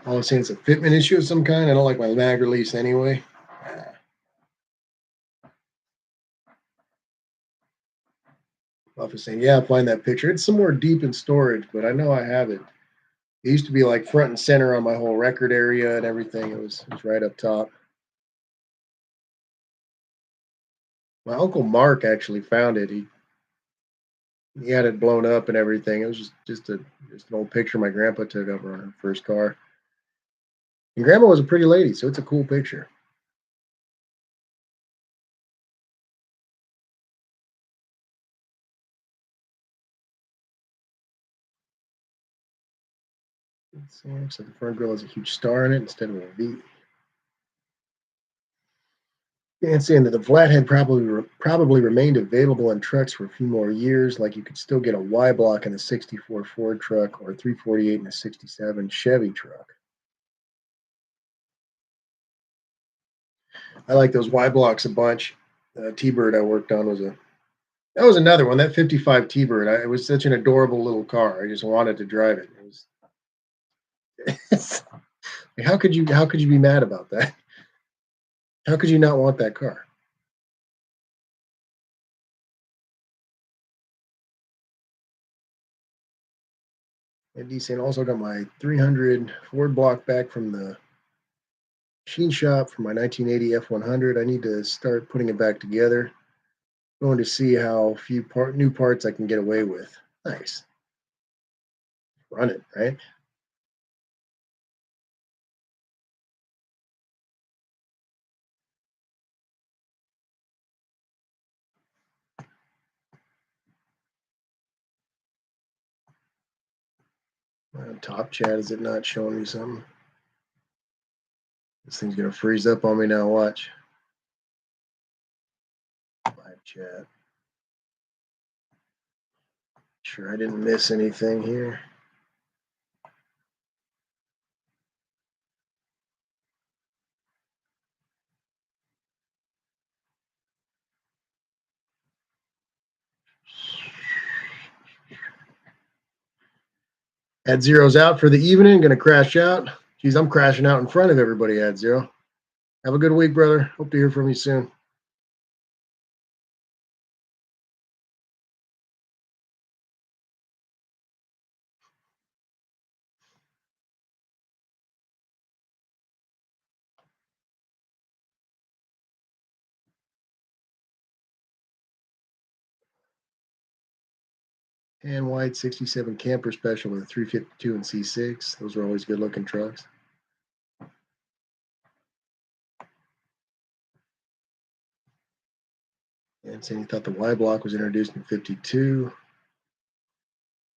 I was saying it's a fitment issue of some kind. I don't like my mag release anyway. Buff is saying, yeah, find that picture. It's somewhere deep in storage, but I know I have it. It used to be like front and center on my whole record area and everything. It was right up top. My uncle Mark actually found it. He had it blown up and everything. It was just an old picture my grandpa took of her on her first car. And grandma was a pretty lady, so it's a cool picture. Let's see. So the front grill has a huge star in it instead of a V. And saying that the flathead probably remained available in trucks for a few more years. Like you could still get a Y block in a '64 Ford truck or a 348 in a '67 Chevy truck. I like those Y blocks a bunch. T-Bird I worked on was a that was another one. That '55 T-Bird. It was such an adorable little car. I just wanted to drive it. It's, how could you be mad about that? How could you not want that car? And decent. Also got my 300 Ford block back from the machine shop for my 1980 F100. I need to start putting it back together. Going to see how few new parts I can get away with. Nice. run it, right? Top chat, is it not showing me something? This thing's gonna freeze up on me now. Watch. Live chat. Sure, I didn't miss anything here. Ad Zero's out for the evening. Gonna crash out. Geez, I'm crashing out in front of everybody. Ad Zero. Have a good week, brother. Hope to hear from you soon. And wide 67 camper special with a 352 and C6. Those are always good looking trucks. And saying he thought the Y block was introduced in 52.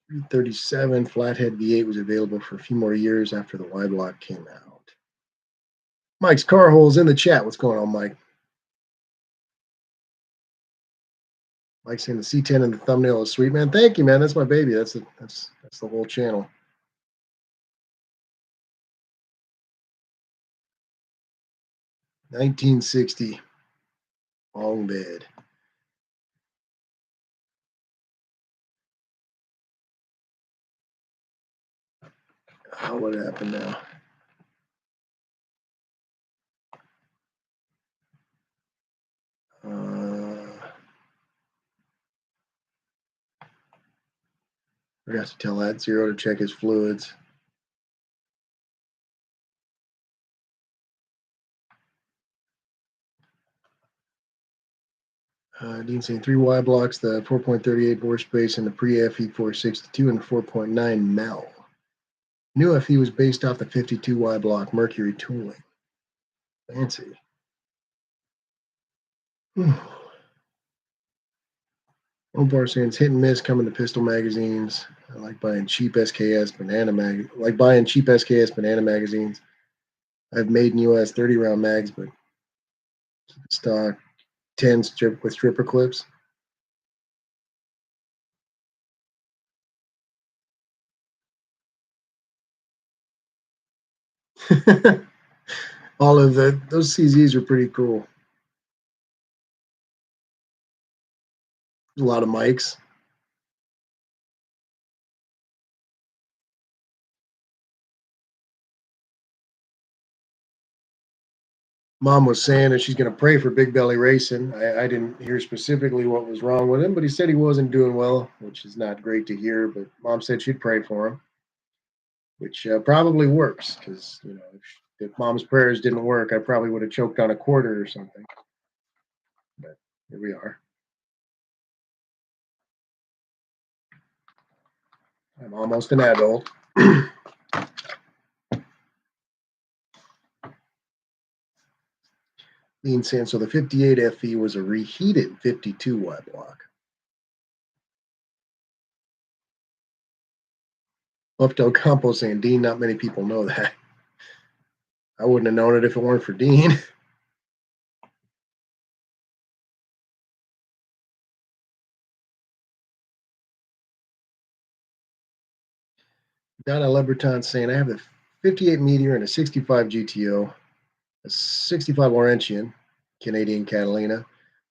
337 flathead V8 was available for a few more years after the Y block came out. Mike's car hole's in the chat. What's going on, Mike? Mike's saying the C10 in the thumbnail is sweet, man. Thank you, man. That's my baby. That's the whole channel. $19.60. Long bed. Oh, what happened now? We have to tell that Zero to check his fluids. Dean saying 3Y blocks, the 4.38 bore space, and the pre-FE 462 and the 4.9 Mel. New FE was based off the 52Y block Mercury tooling. Fancy. Omar saying it's hit and miss coming to pistol magazines. I like buying cheap SKS banana magazines. I've made in US 30 round mags, but stock 10 strip with stripper clips. All of those CZs are pretty cool. There's a lot of mics. Mom was saying that she's going to pray for Big Belly Racing. I didn't hear specifically what was wrong with him, but he said he wasn't doing well, which is not great to hear. But Mom said she'd pray for him, which probably works because if Mom's prayers didn't work, I probably would have choked on a quarter or something. But here we are. I'm almost an adult. Lean saying so the 58 FE was a reheated 52Y block. Buffdo Compo saying, Dean, not many people know that. I wouldn't have known it if it weren't for Dean. Donna Lebreton saying, I have a 58 Meteor and a 65 GTO, a 65 Laurentian, Canadian Catalina.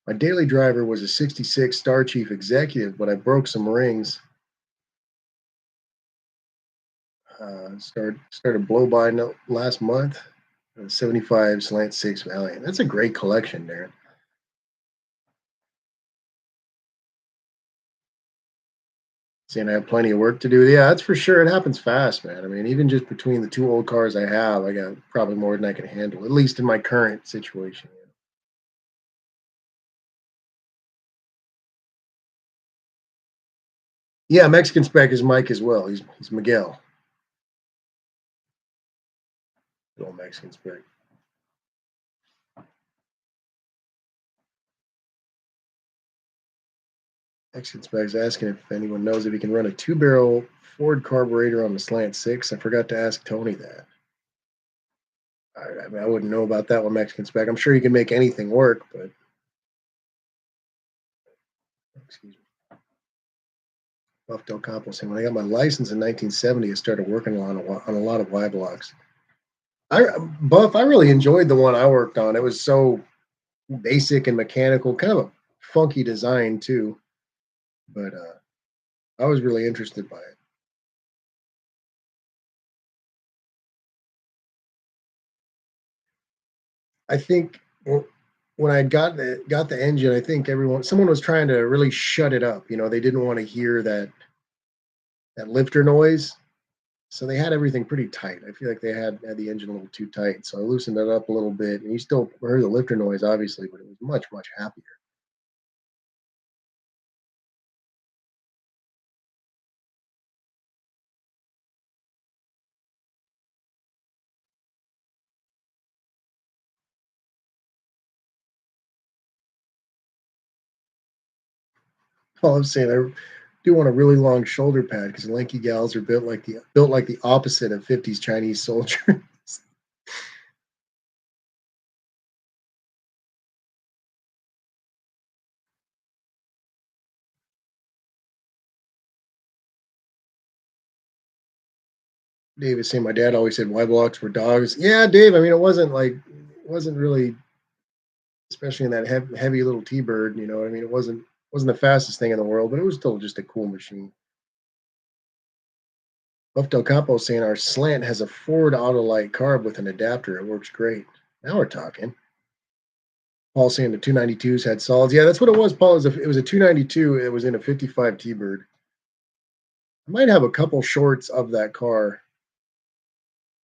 My daily driver was a 66 Star Chief Executive, but I broke some rings. Started blow by last month. 75 Slant 6 Valiant. That's a great collection, Darren. Saying I have plenty of work to do. Yeah, that's for sure. It happens fast, man. I mean, even just between the two old cars I have, I got probably more than I can handle, at least in my current situation. Yeah, Mexican spec is Mike as well. He's Miguel. Good old Mexican spec. Mexican spec is asking if anyone knows if he can run a two-barrel Ford carburetor on the Slant Six. I forgot to ask Tony that. I mean, I wouldn't know about that one, Mexican spec. I'm sure he can make anything work, but excuse me. Buff Del Campo saying, when I got my license in 1970, I started working on a lot of Y blocks. Buff, I really enjoyed the one I worked on. It was so basic and mechanical, kind of a funky design too. But I was really interested by it. I think when I got the engine, I think someone was trying to really shut it up. They didn't want to hear that lifter noise, so they had everything pretty tight. I feel like they had the engine a little too tight, so I loosened it up a little bit, and you still heard the lifter noise, obviously, but it was much happier. All I'm saying, I do want a really long shoulder pad because lanky gals are built like the opposite of 50s Chinese soldier. Dave is saying my dad always said Y blocks were dogs. Yeah, Dave. I mean, it wasn't really, especially in that heavy little T-bird. You know what I mean? It wasn't the fastest thing in the world, but it was still just a cool machine. Buff Del Campo saying our slant has a Ford Autolite carb with an adapter. It works great. Now we're talking. Paul saying the 292s had solids. Yeah, that's what it was, Paul. It was a 292. It was in a 55 T-bird. I might have a couple shorts of that car.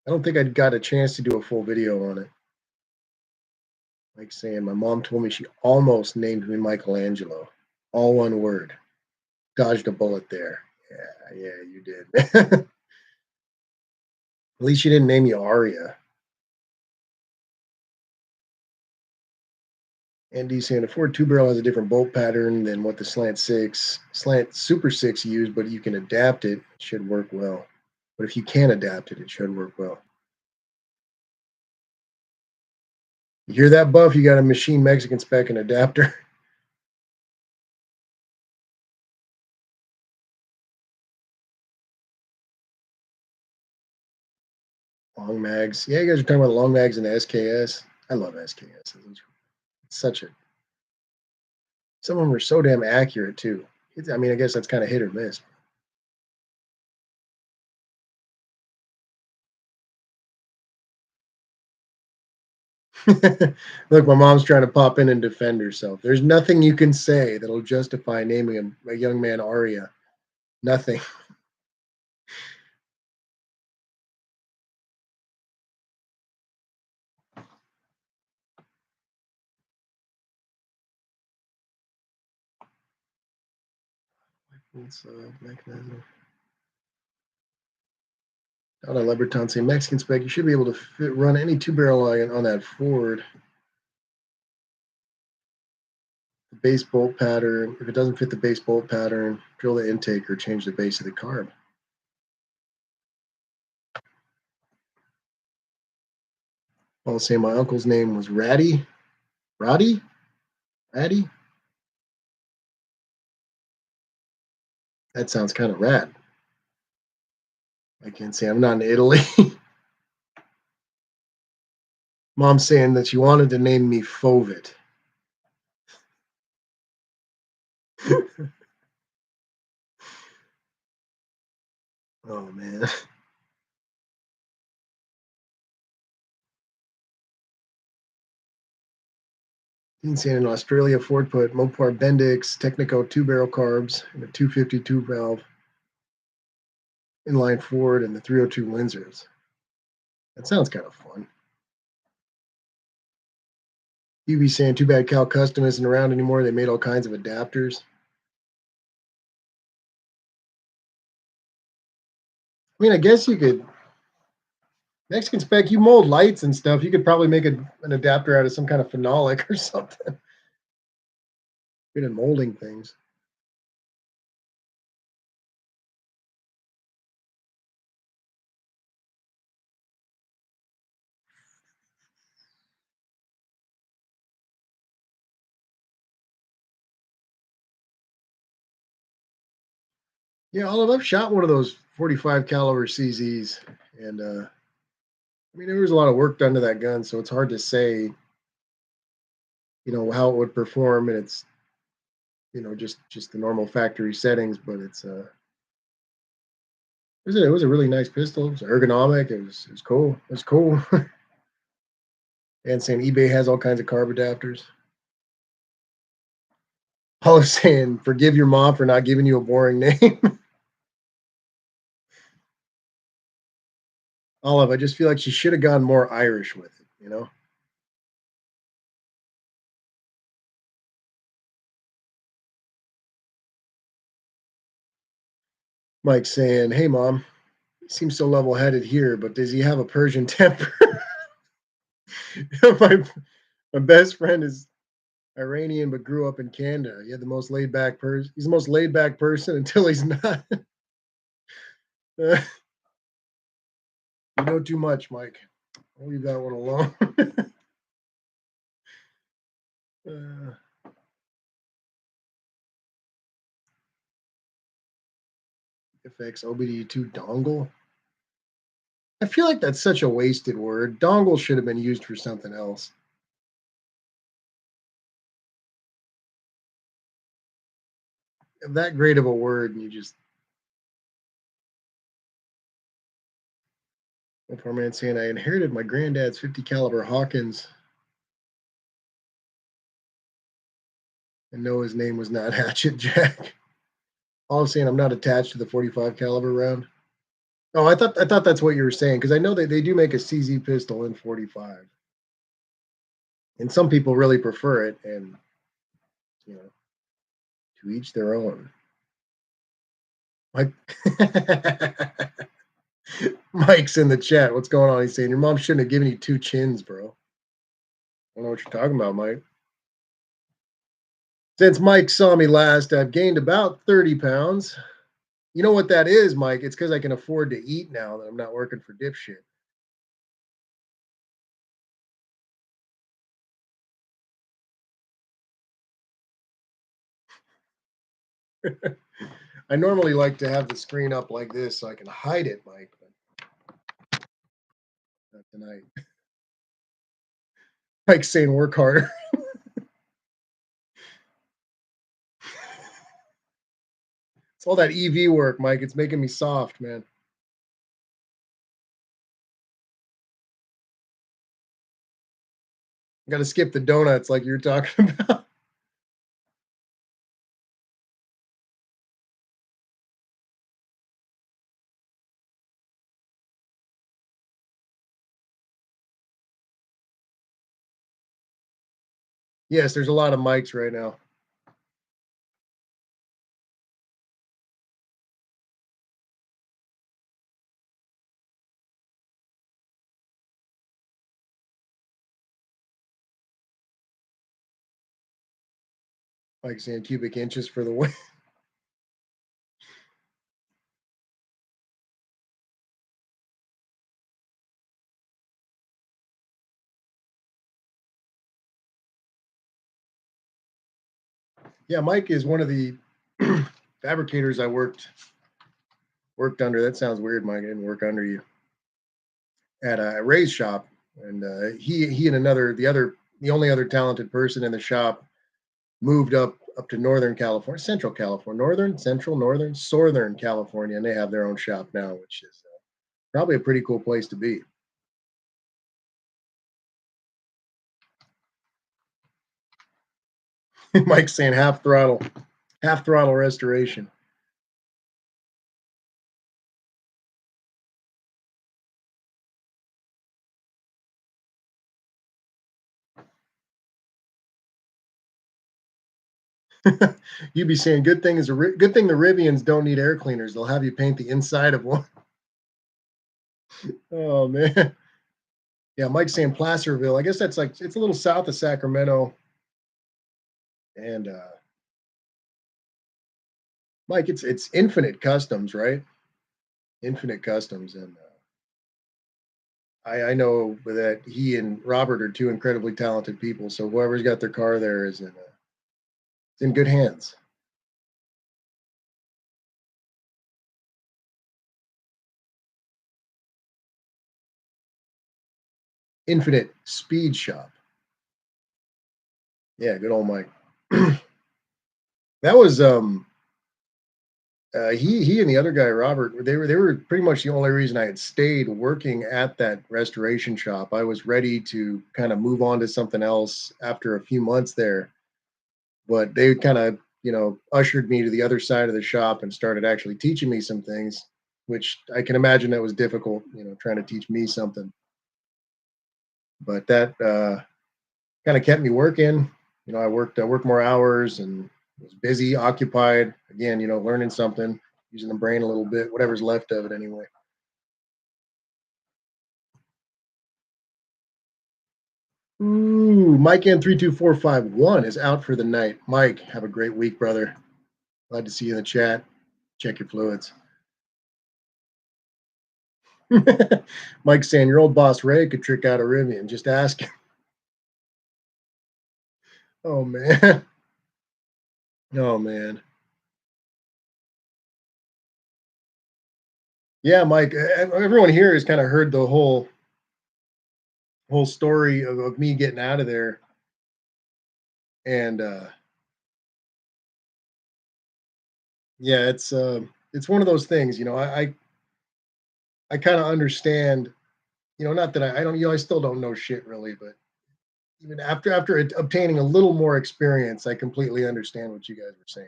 I don't think I'd got a chance to do a full video on it. Like saying, my mom told me she almost named me Michelangelo. All one word. Dodged a bullet there. Yeah, you did. At least she didn't name you Aria. Andy saying a Ford two barrel has a different bolt pattern than what the Slant Super Six used, but you can adapt it. It should work well. But if you can adapt it, it should work well. You hear that, Buff? You got a machine Mexican spec and adapter. Long mags. Yeah, you guys are talking about long mags and the SKS. I love SKS. It's such a Some of them are so damn accurate too. I mean, I guess that's kind of hit or miss. Look, my mom's trying to pop in and defend herself. There's nothing you can say that'll justify naming a young man Arya. Nothing. It's mechanism. Down on Leberton saying Mexican spec, you should be able to run any two barrel line on that Ford. The base bolt pattern. If it doesn't fit the base bolt pattern, drill the intake or change the base of the carb. I'll say my uncle's name was Ratty. Roddy? Ratty? That sounds kind of rad. I can't say I'm not in Italy. Mom's saying that she wanted to name me Fovit. Oh man. Dean saying in Australia, Ford put Mopar Bendix, Technico two barrel carbs, and a 252 valve inline Ford and the 302 Windsors. That sounds kind of fun. UV saying too bad Cal Custom isn't around anymore. They made all kinds of adapters. I mean, I guess you could Mexican spec. You mold lights and stuff. You could probably make an adapter out of some kind of phenolic or something. Good at molding things. Yeah, Olive, I've shot one of those 45 caliber CZs, and I mean there was a lot of work done to that gun, so it's hard to say, how it would perform, and it's just the normal factory settings, but it was a really nice pistol. It was ergonomic. It was cool. It was cool. And saying eBay has all kinds of carb adapters. Olive saying, "Forgive your mom for not giving you a boring name." Olive, I just feel like she should have gone more Irish with it. Mike saying, "Hey, mom, he seems so level-headed here, but does he have a Persian temper?" my my best friend is Iranian, but grew up in Canada. He had the most laid back person. He's the most laid back person until he's not. You know too much, Mike. I'll leave that one alone. uh, FX OBD2 dongle. I feel like that's such a wasted word. Dongle should have been used for something else. That great of a word, and you just. Poor man saying, I inherited my granddad's 50 caliber Hawkins and know his name was not Hatchet Jack. All I'm saying, I'm not attached to the 45 caliber round. Oh, I thought that's what you were saying, because I know they do make a CZ pistol in 45, and some people really prefer it, and you know, to each their own. Mike, Mike's in the chat. What's going on? He's saying your mom shouldn't have given you two chins, bro. I don't know what you're talking about, Mike. Since Mike saw me last, I've gained about 30 pounds. You know what that is, Mike? It's because I can afford to eat now that I'm not working for dipshit. I normally like to have the screen up like this so I can hide it, Mike, but not tonight. Mike's saying work harder. It's all that EV work, Mike. It's making me soft, man. I got to skip the donuts like you're talking about. Yes, there's a lot of mics right now. Mike's saying cubic inches for the win. Yeah, Mike is one of the fabricators I worked under. That sounds weird, Mike. I didn't work under you at a Ray's shop, and he and the only other talented person in the shop moved up to Northern California, Central California, Southern California, and they have their own shop now, which is probably a pretty cool place to be. Mike's saying half throttle restoration. You'd be saying good thing the Rivians don't need air cleaners. They'll have you paint the inside of one. Oh man. Yeah, Mike's saying Placerville. I guess that's like it's a little south of Sacramento. And Mike, it's Infinite Customs, right? Infinite Customs, and I know that he and Robert are two incredibly talented people. So whoever's got their car there is in good hands. Infinite Speed Shop. Yeah, good old Mike. That was he and the other guy Robert. They were pretty much the only reason I had stayed working at that restoration shop. I was ready to kind of move on to something else after a few months there, but they kind of ushered me to the other side of the shop and started actually teaching me some things, which I can imagine that was difficult, trying to teach me something. But that kind of kept me working. I worked more hours and was busy, occupied. Again, learning something, using the brain a little bit, whatever's left of it anyway. Ooh, Mike N32451 is out for the night. Mike, have a great week, brother. Glad to see you in the chat. Check your fluids. Mike's saying your old boss Ray could trick out a Rivian. Just ask him. Oh man. Oh man. Yeah, Mike. Everyone here has kind of heard the whole story of me getting out of there, and yeah, it's one of those things. I kind of understand. Not that I don't. I still don't know shit really, but even after obtaining a little more experience, I completely understand what you guys were saying.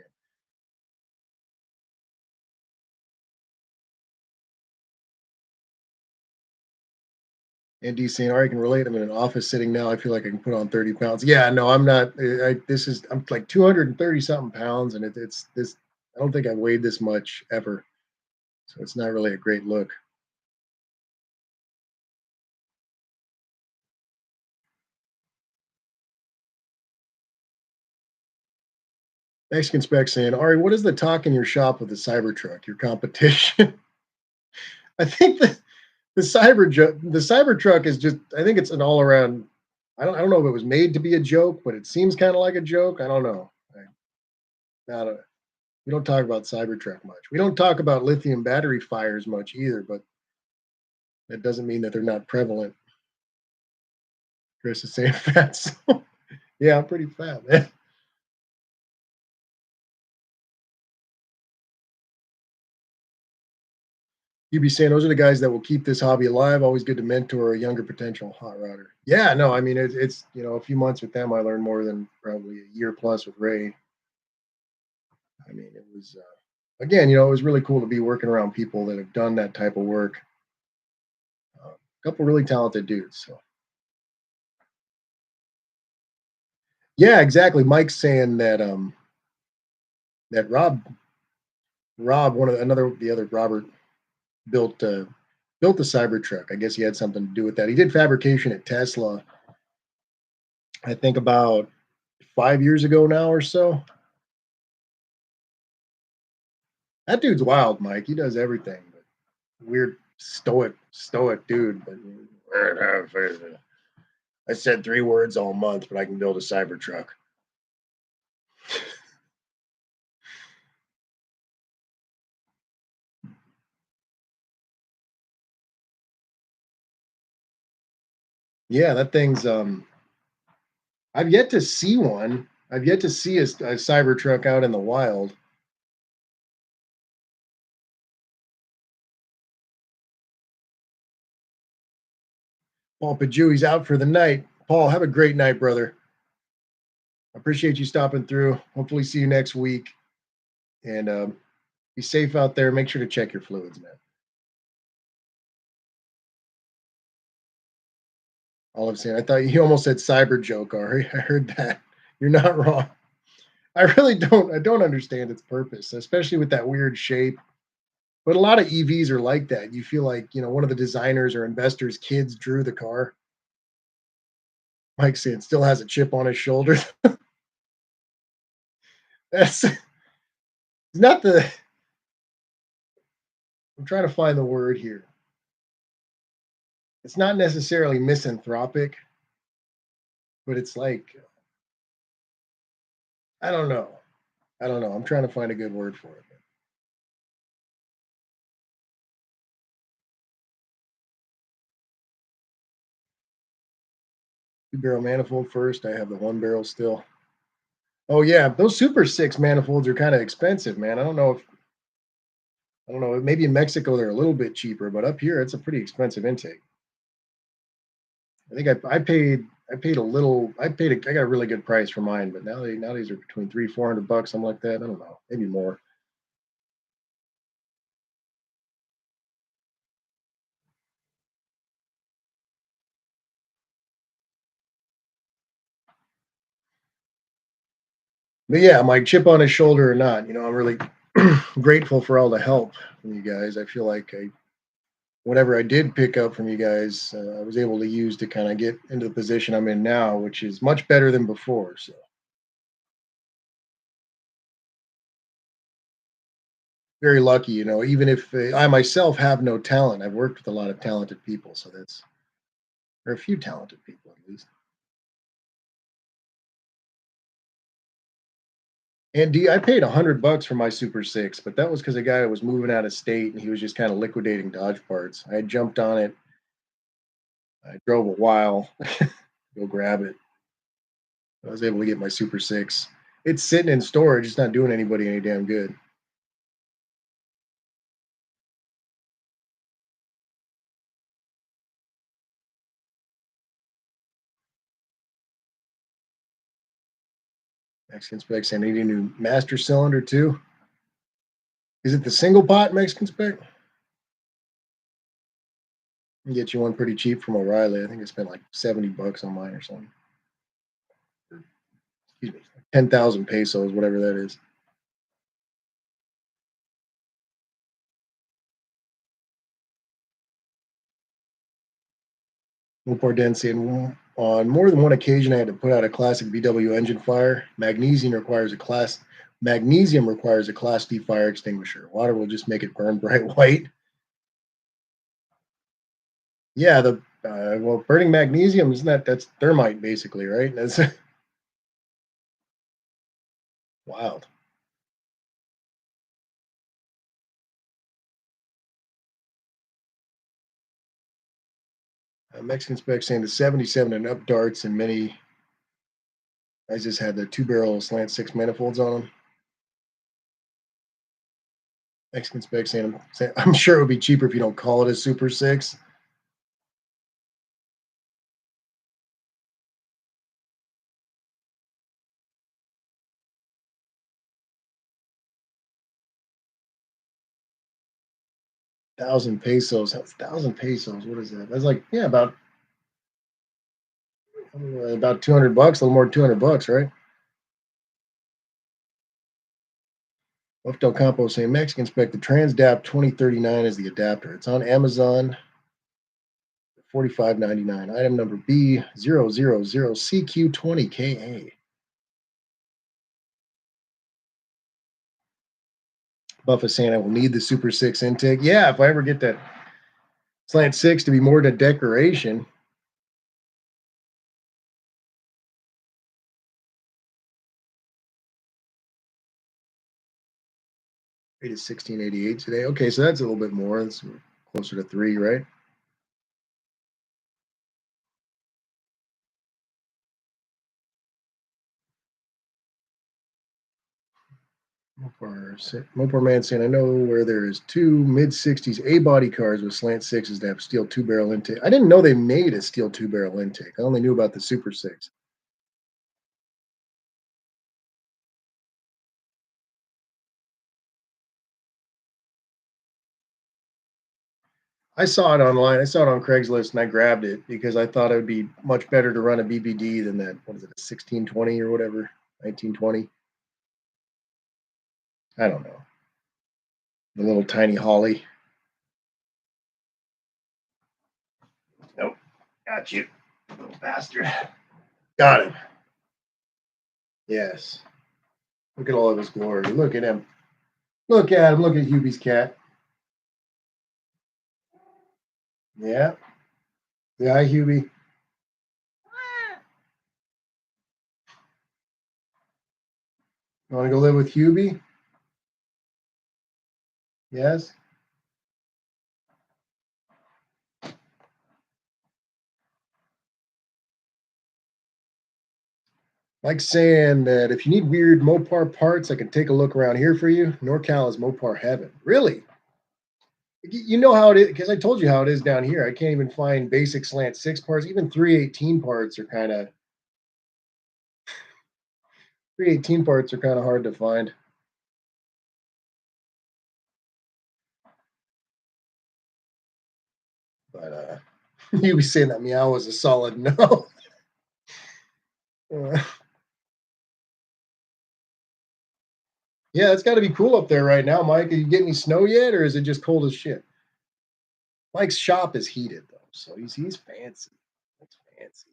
And DC and I can relate. I'm in an office sitting now. I feel like I can put on 30 pounds. Yeah, no, I'm not. I'm like 230 something pounds, and it's this. I don't think I've weighed this much ever, so it's not really a great look. Mexican spec saying, Ari, what is the talk in your shop with the Cybertruck? Your competition? I think the Cybertruck is just. I think it's an all around. I don't know if it was made to be a joke, but it seems kind of like a joke. I don't know. Not a, we don't talk about Cybertruck much. We don't talk about lithium battery fires much either, but that doesn't mean that they're not prevalent. Chris is saying fat. So, yeah, I'm pretty fat, man. You'd be saying those are the guys that will keep this hobby alive. Always good to mentor a younger potential hot rodder. Yeah, no, I mean it's a few months with them. I learned more than probably a year plus with Ray. I mean, it was again, it was really cool to be working around people that have done that type of work. A couple really talented dudes. So yeah, exactly. Mike's saying that Rob, one of the other Robert built built the Cybertruck. I guess he had something to do with that. He did fabrication at Tesla, I think about 5 years ago now or so. That dude's wild, Mike. He does everything. But weird, stoic dude. But I said 3 words all month, but I can build a Cybertruck. Yeah, that thing's. I've yet to see one. I've yet to see a Cybertruck out in the wild. Paul Pajui's out for the night. Paul, have a great night, brother. I appreciate you stopping through. Hopefully, see you next week. And be safe out there. Make sure to check your fluids, man. All I'm saying, I thought you almost said cyber joke, Ari. I heard that. You're not wrong. I really don't. I don't understand its purpose, especially with that weird shape. But a lot of EVs are like that. You feel like, one of the designers or investors' kids drew the car. Mike said still has a chip on his shoulder. That's not the I'm trying to find the word here. It's not necessarily misanthropic, but it's like, I don't know. I don't know. I'm trying to find a good word for it. Two barrel manifold first. I have the one barrel still. Oh yeah, those Super Six manifolds are kind of expensive, man. I don't know. Maybe in Mexico they're a little bit cheaper, but up here it's a pretty expensive intake. I think I paid a little. I got a really good price for mine, but nowadays are between 300-400 bucks, something like that. I don't know, maybe more. But yeah, my chip on his shoulder or not, I'm really grateful for all the help from you guys. I feel like whatever I did pick up from you guys, I was able to use to kind of get into the position I'm in now, which is much better than before. So very lucky, even if I myself have no talent, I've worked with a lot of talented people. So there are a few talented people at least. And I paid 100 bucks for my Super Six, but that was because a guy was moving out of state and he was just kind of liquidating Dodge parts. I had jumped on it. I drove a while, go grab it. I was able to get my Super Six. It's sitting in storage. It's not doing anybody any damn good. Mexican specs. I need a new master cylinder too. Is it the single pot Mexican spec? You can get you one pretty cheap from O'Reilly. I think I spent like 70 bucks on mine or something. Or, excuse me, 10,000 pesos, whatever that is. Pardense, and on more than one occasion, I had to put out a classic VW engine fire. Magnesium requires a Class D fire extinguisher. Water will just make it burn bright white. Yeah, the well, burning magnesium isn't that's thermite basically, right? That's wild. Mexican spec saying the 77 and up darts and many. I just had the two barrel slant six manifolds on them. Mexican spec saying I'm sure it would be cheaper if you don't call it a Super Six. 1,000 pesos. 1,000 pesos. What is that? That's like, yeah, about 200 bucks, a little more than 200 bucks, right? Buff Del Campo saying Mexican spec the Transdap 2039 is the adapter. It's on Amazon, 45.99. Item number B000CQ20KA. Buff is saying I will need the Super Six intake. Yeah, if I ever get that slant six to be more than a decoration. Rate is 1688 today. Okay, so that's a little bit more. That's closer to three, right? Mopar man saying, I know where there is two mid 60s A body cars with slant sixes that have steel two barrel intake. I didn't know they made a steel two barrel intake. I only knew about the Super Six. I saw it online. I saw it on Craigslist and I grabbed it because I thought it would be much better to run a BBD than that. What is it, a 1620 or whatever? 1920? I don't know. The little tiny Holly. Nope. Got you, little bastard. Got him. Yes. Look at all of his glory. Look at him. Look at him. Look at Hubie's cat. Yeah. Yeah, hi, Hubie. You want to go live with Hubie? Yes. Like saying that if you need weird Mopar parts, I can take a look around here for you. NorCal is Mopar heaven. Really? You know how it is because I told you how it is down here. I can't even find basic slant six parts. Even 318 parts are kind of 318 parts are kind of hard to find. But you be saying that meow was a solid no. Uh, yeah, it's got to be cool up there right now, Mike. Are you getting any snow yet, or is it just cold as shit? Mike's shop is heated though, so he's fancy. That's fancy.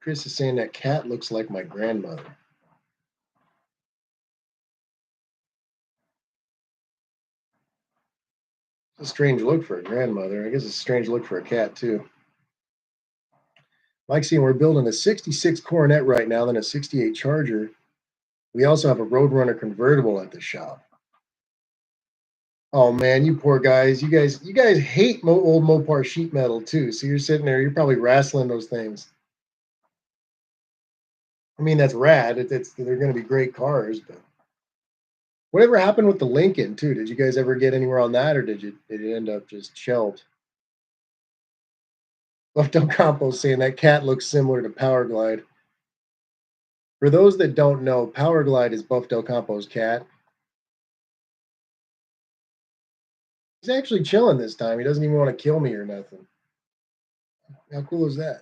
Chris is saying that cat looks like my grandmother. It's a strange look for a grandmother. I guess it's a strange look for a cat too. Mike's saying we're building a '66 Coronet right now, then a '68 Charger. We also have a Roadrunner convertible at the shop. Oh man, you poor guys! You guys hate old Mopar sheet metal too. So you're sitting there, you're probably wrestling those things. I mean, that's rad. It's they're going to be great cars, but whatever happened with the Lincoln too? Did you guys ever get anywhere on that, or did it end up just shelved? Left Compost saying that cat looks similar to Powerglide. For those that don't know, Powerglide is Buff Del Campo's cat. He's actually chilling this time. He doesn't even want to kill me or nothing. How cool is that?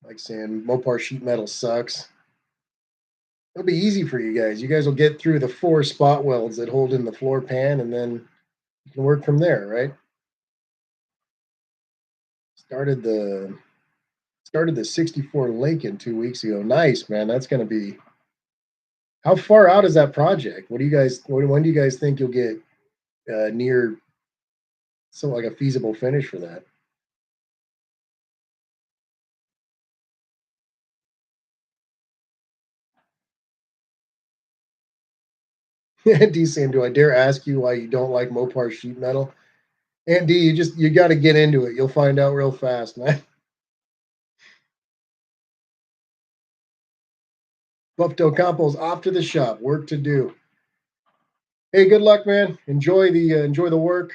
Like saying Mopar sheet metal sucks. It'll be easy for you guys. You guys will get through the four spot welds that hold in the floor pan, and then you can work from there, right? Started the started the '64 Lincoln 2 weeks ago. Nice, man. That's going to be. How far out is that project? What do you guys? When do you guys think you'll get near some like a feasible finish for that? D saying, do I dare ask you why you don't like Mopar sheet metal? And D, you got to get into it. You'll find out real fast, man. Buff Del Campo's off to the shop. Work to do. Hey, good luck, man. Enjoy the work.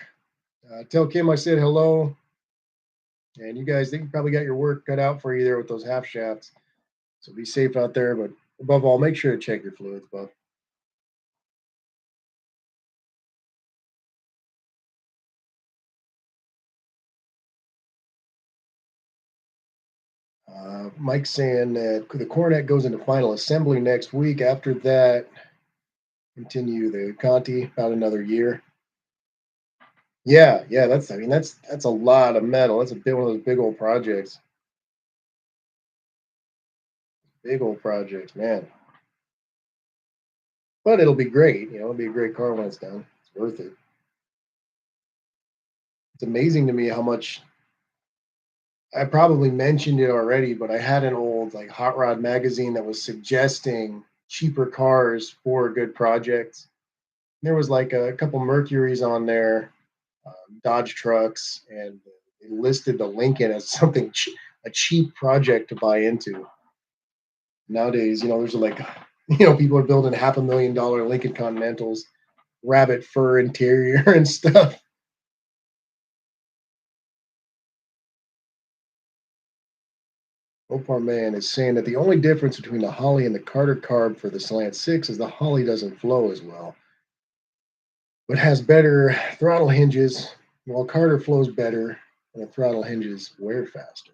Tell Kim I said hello. And you guys, think you probably got your work cut out for you there with those half shafts. So be safe out there. But above all, make sure to check your fluids, Buff. Mike's saying that the Coronet goes into final assembly next week. After that, continue the Conti about another year. Yeah, yeah, that's a lot of metal. That's a big one of those big old projects. Big old projects, man. But it'll be great. It'll be a great car when it's done. It's worth it. It's amazing to me how much I probably mentioned it already, but I had an old like Hot Rod magazine that was suggesting cheaper cars for good projects. There was like a couple Mercuries on there, Dodge trucks, and it listed the Lincoln as a cheap project to buy into. Nowadays, there's like, people are building $500,000 Lincoln Continentals, rabbit fur interior and stuff. Opar Man is saying that the only difference between the Holly and the Carter carb for the Slant 6 is the Holly doesn't flow as well. but has better throttle hinges, while Carter flows better and the throttle hinges wear faster.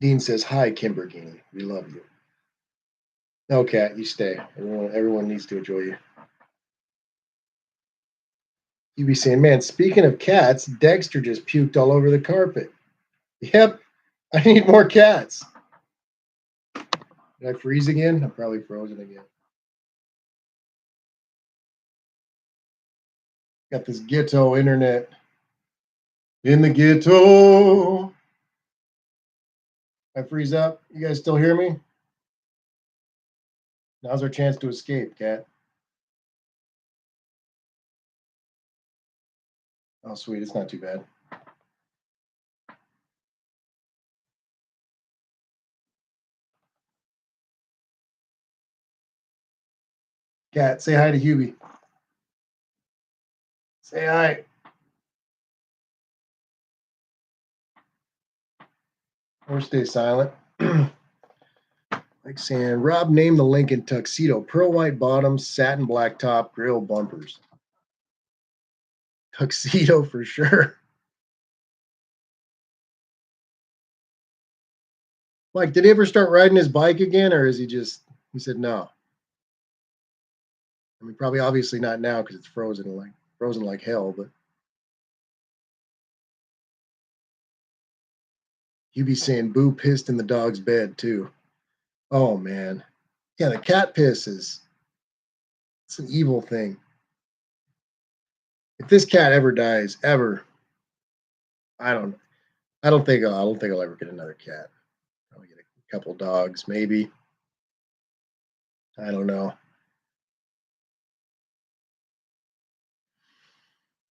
Dean says, "Hi, Kimbergini. We love you." No, Cat, you stay. Everyone needs to enjoy you. You be saying, "Man, speaking of cats, Dexter just puked all over the carpet." Yep, I need more cats. Did I freeze again? I'm probably frozen again. Got this ghetto internet. In the ghetto. I freeze up. You guys still hear me? Now's our chance to escape, Cat. Oh, sweet. It's not too bad. Cat, say hi to Hubie. Say hi. Or stay silent. Like saying, Rob named the Lincoln tuxedo. Pearl white bottoms, satin black top, grill bumpers. Tuxedo for sure. Mike, did he ever start riding his bike again, or is he said no? I mean, probably obviously not now because it's frozen like hell, but you be saying boo pissed in the dog's bed too. Oh man. Yeah, the cat piss is it's an evil thing. If this cat ever dies, ever, I don't I don't think I'll ever get another cat. I'll get a couple dogs, maybe. I don't know.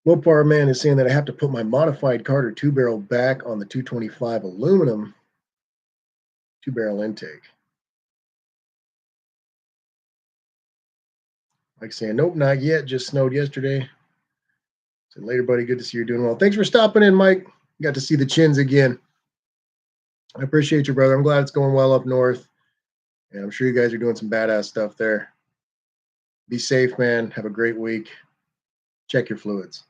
Mopar Man is saying that I have to put my modified Carter 2 barrel back on the 225 aluminum 2 barrel intake. Like saying, nope, not yet. Just snowed yesterday. Said later, buddy. Good to see you're doing well. Thanks for stopping in, Mike. Got to see the chins again. I appreciate you, brother. I'm glad it's going well up north. And I'm sure you guys are doing some badass stuff there. Be safe, man. Have a great week. Check your fluids.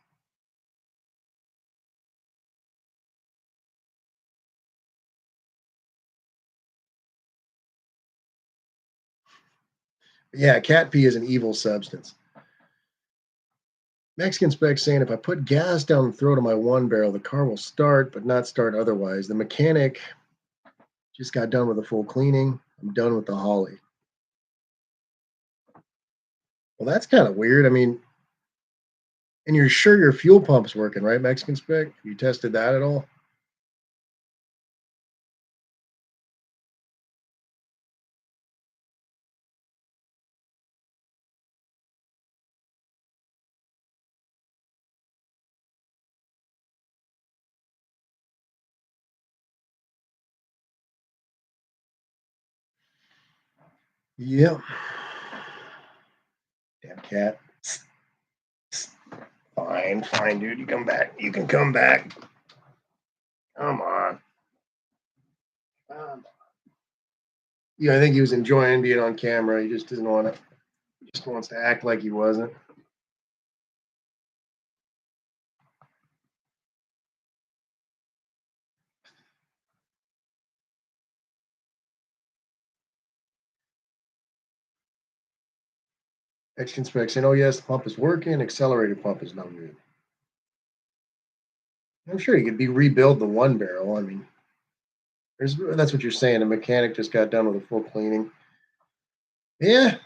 Yeah, cat pee is an evil substance. Mexican Spec saying if I put gas down the throat of my 1 barrel, the car will start, but not start otherwise. The mechanic just got done with a full cleaning. I'm done with the Holly. Well, that's kind of weird. I mean, and you're sure your fuel pump's working, right, Mexican Spec? You tested that at all? Yep. Damn cat. Fine, fine, dude. You come back. You can come back. Come on. Yeah, I think he was enjoying being on camera. He just doesn't want to. He just wants to act like he wasn't. Extra spec saying, "Oh yes, the pump is working. Accelerator pump is no good." I'm sure he could be rebuild the 1 barrel. I mean, that's what you're saying. The mechanic just got done with a full cleaning. Yeah,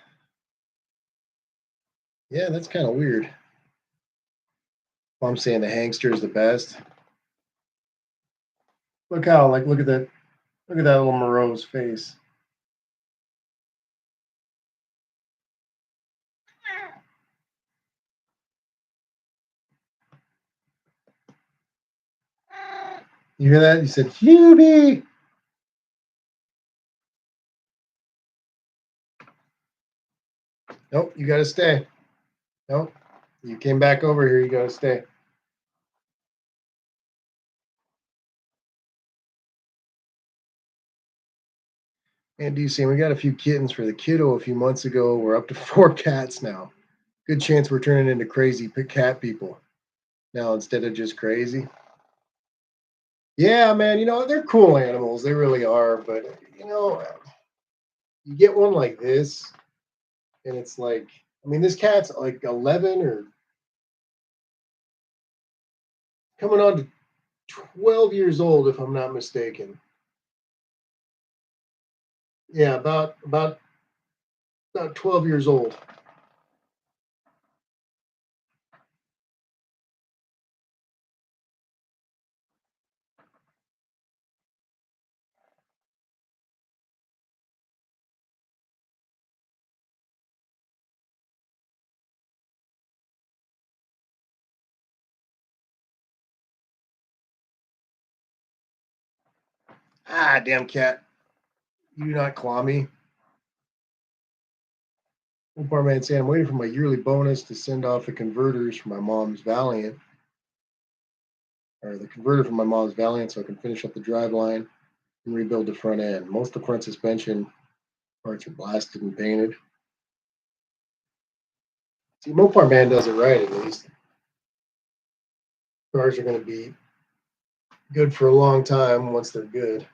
yeah, that's kind of weird. Well, I'm saying the Hangster is the best. Look how, like, look at that little Moreau's face. You hear that? You said, Hubie. Nope, you got to stay. Nope, you came back over here. You got to stay. And DC, we got a few kittens for the kiddo a few months ago. We're up to 4 cats now. Good chance we're turning into crazy cat people now instead of just crazy. Yeah, man, they're cool animals. They really are. But, you get one like this, and it's like, I mean, this cat's like 11 or coming on to 12 years old, if I'm not mistaken. Yeah, about 12 years old. Ah, damn cat. You do not claw me. One part man saying, I'm waiting for my yearly bonus to send off the converters for my mom's Valiant, or the converter for my mom's Valiant, so I can finish up the drive line and rebuild the front end. Most of the front suspension parts are blasted and painted. See, Mopar Man does it right at least. Cars are going to be good for a long time once they're good.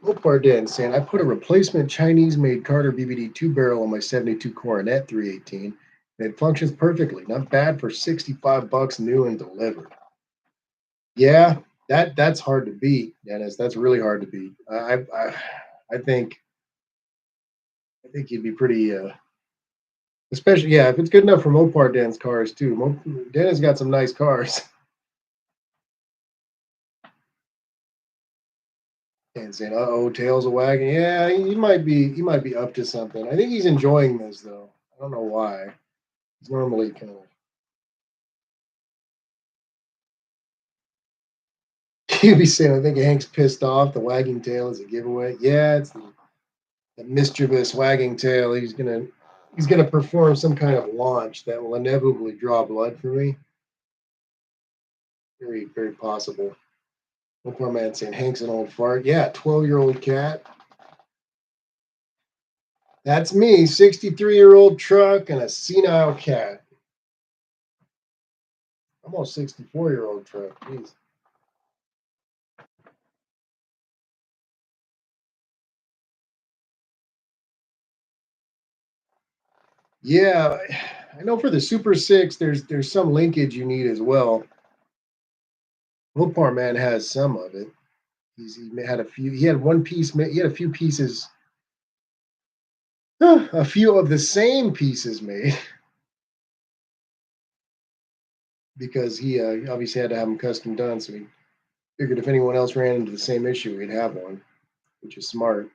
Mopar Dan saying, I put a replacement Chinese-made Carter BBD 2 barrel on my 72 Coronet 318, and it functions perfectly. Not bad for $65 new and delivered. Yeah, that's hard to beat, Dennis. That's really hard to beat. I think you'd be pretty, especially yeah, if it's good enough for Mopar Dan's cars too. Dennis got some nice cars. And saying, "Uh oh, tails a wagging." Yeah, he might be up to something. I think he's enjoying this though. I don't know why. He's normally kind of. He'd be saying, "I think Hank's pissed off. The wagging tail is a giveaway." Yeah, it's the mischievous wagging tail. He's gonna perform some kind of launch that will inevitably draw blood for me. Very very possible. One poor man saying Hank's an old fart. Yeah, 12-year-old cat. That's me, 63-year-old truck and a senile cat. Almost 64-year-old truck. Jeez. Yeah, I know for the Super Six, there's some linkage you need as well. Mopar Man has some of it. He had a few. He had one piece. He had a few pieces. A few of the same pieces made because he obviously had to have them custom done. So he figured if anyone else ran into the same issue, he'd have one, which is smart.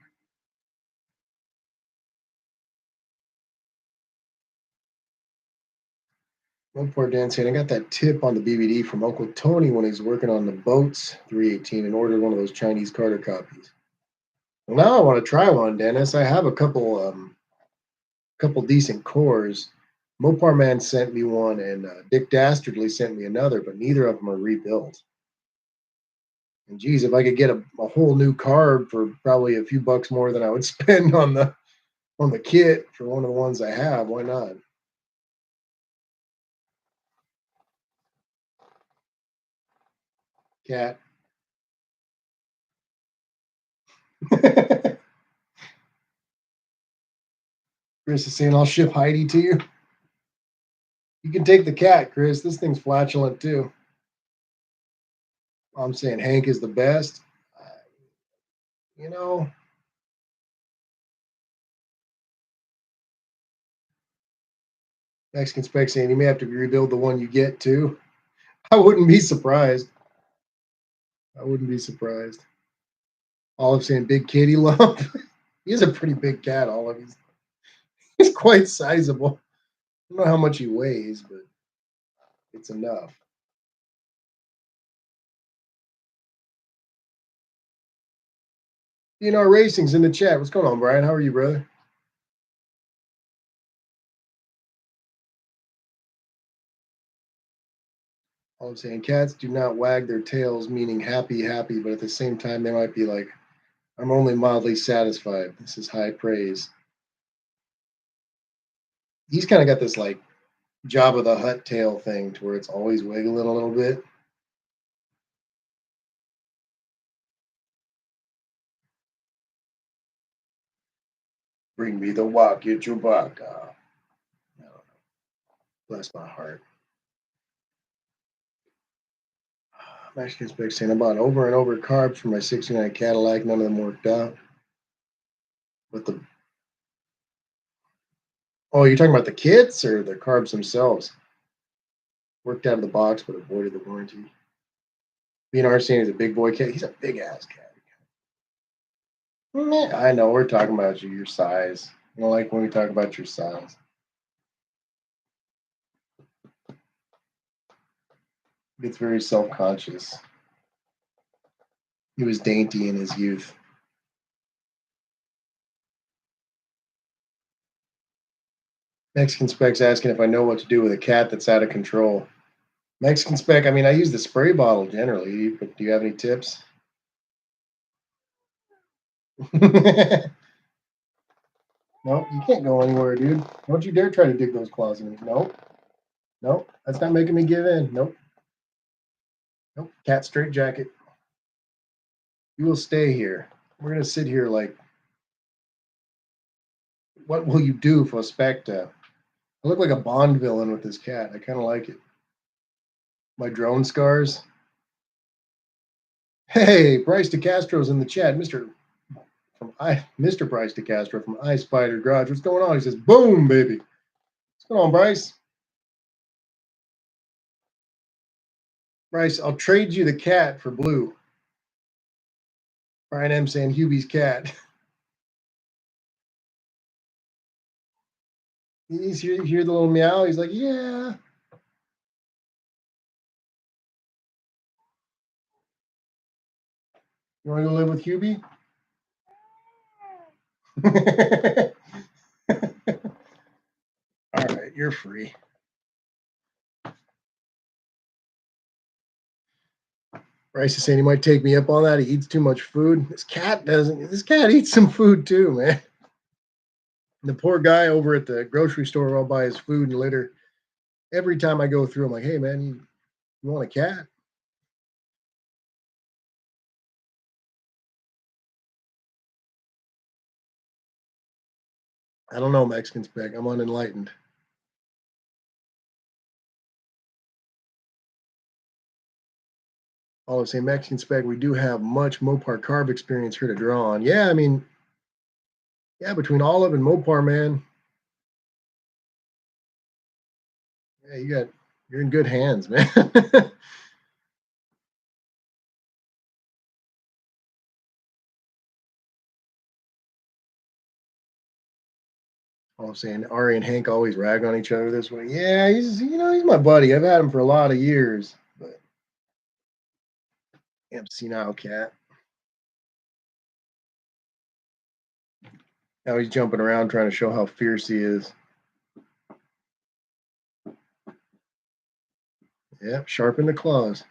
One poor Dan saying, I got that tip on the BBD from Uncle Tony when he's working on the boats 318 and ordered one of those Chinese Carter copies. Well, now I want to try one, Dennis. I have a couple decent cores. Mopar Man sent me one, and Dick Dastardly sent me another, but neither of them are rebuilt. And geez, if I could get a whole new carb for probably a few bucks more than I would spend on the kit for one of the ones I have, why not? Cat. Chris is saying I'll ship Heidi to you. You can take the cat, Chris. This thing's flatulent too. I'm saying Hank is the best. Uh, you know, Mexican spec saying you may have to rebuild the one you get too. I wouldn't be surprised. I wouldn't be surprised. Olive saying big kitty lump. He's a pretty big cat, Olive. He's quite sizable. I don't know how much he weighs, but it's enough. Racing's in the chat. What's going on, Brian? How are you, brother? All I'm saying, cats do not wag their tails, meaning happy, happy, but at the same time, they might be like, I'm only mildly satisfied. This is high praise. He's kind of got this like Jabba the Hutt tail thing to where it's always wiggling a little bit. Bring me the walk, you Chewbacca. Bless my heart. Mexicans big saying I bought over and over carbs for my 69 Cadillac. None of them worked out. But the oh, you're talking about the kits or the carbs themselves? Worked out of the box, but avoided the warranty. Being Arsene is a big boy cat. He's a big ass cat. I know we're talking about you, your size. You don't like when we talk about your size. He gets very self conscious. He was dainty in his youth. Mexican Spec's asking if I know what to do with a cat that's out of control. Mexican Spec, I mean, I use the spray bottle generally, but do you have any tips? No, you can't go anywhere, dude. Don't you dare try to dig those claws in me. Nope. Nope. That's not making me give in. Nope. Nope. Cat straight jacket. You will stay here. We're gonna sit here like what will you do for Specta? I look like a Bond villain with this cat. I kinda like it. My drone scars. Hey, Bryce DeCastro's in the chat. Mr. Bryce DeCastro from I Spider Garage. What's going on? He says, boom, baby. What's going on, Bryce? Bryce, I'll trade you the cat for Blue. Brian M saying Hubie's cat. You hear the little meow. He's like, yeah. You want to go live with Hubie? All right, you're free. Bryce is saying he might take me up on that. He eats too much food. This cat doesn't. This cat eats some food too, man. The poor guy over at the grocery store where I'll buy his food and litter. Every time I go through, I'm like, hey, man, you want a cat? I don't know, Mexican Spec. I'm unenlightened. All of say Mexican Spec, we do have much Mopar carb experience here to draw on. Yeah, I mean, yeah, between Olive and Mopar, man. Yeah, you're in good hands, man. All I'm saying, Ari and Hank always rag on each other this way. Yeah, he's my buddy. I've had him for a lot of years, but damn senile cat. Now he's jumping around trying to show how fierce he is. Yep, sharpen the claws.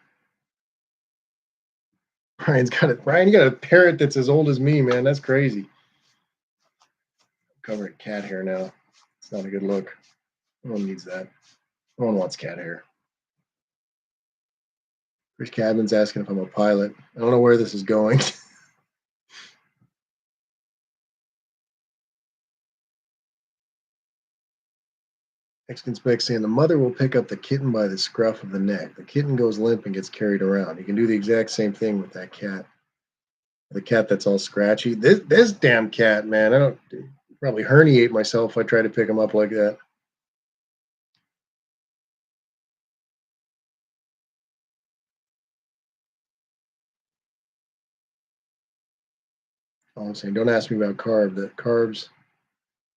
Brian, you got a parrot that's as old as me, man. That's crazy. Covering cat hair now. It's not a good look. No one needs that. No one wants cat hair. Chris Cadman's asking if I'm a pilot. I don't know where this is going. Mexican Spec saying the mother will pick up the kitten by the scruff of the neck. The kitten goes limp and gets carried around. You can do the exact same thing with that cat. The cat that's all scratchy. This damn cat, man. I don't probably herniate myself if I try to pick him up like that. All I'm saying, don't ask me about carb. The carbs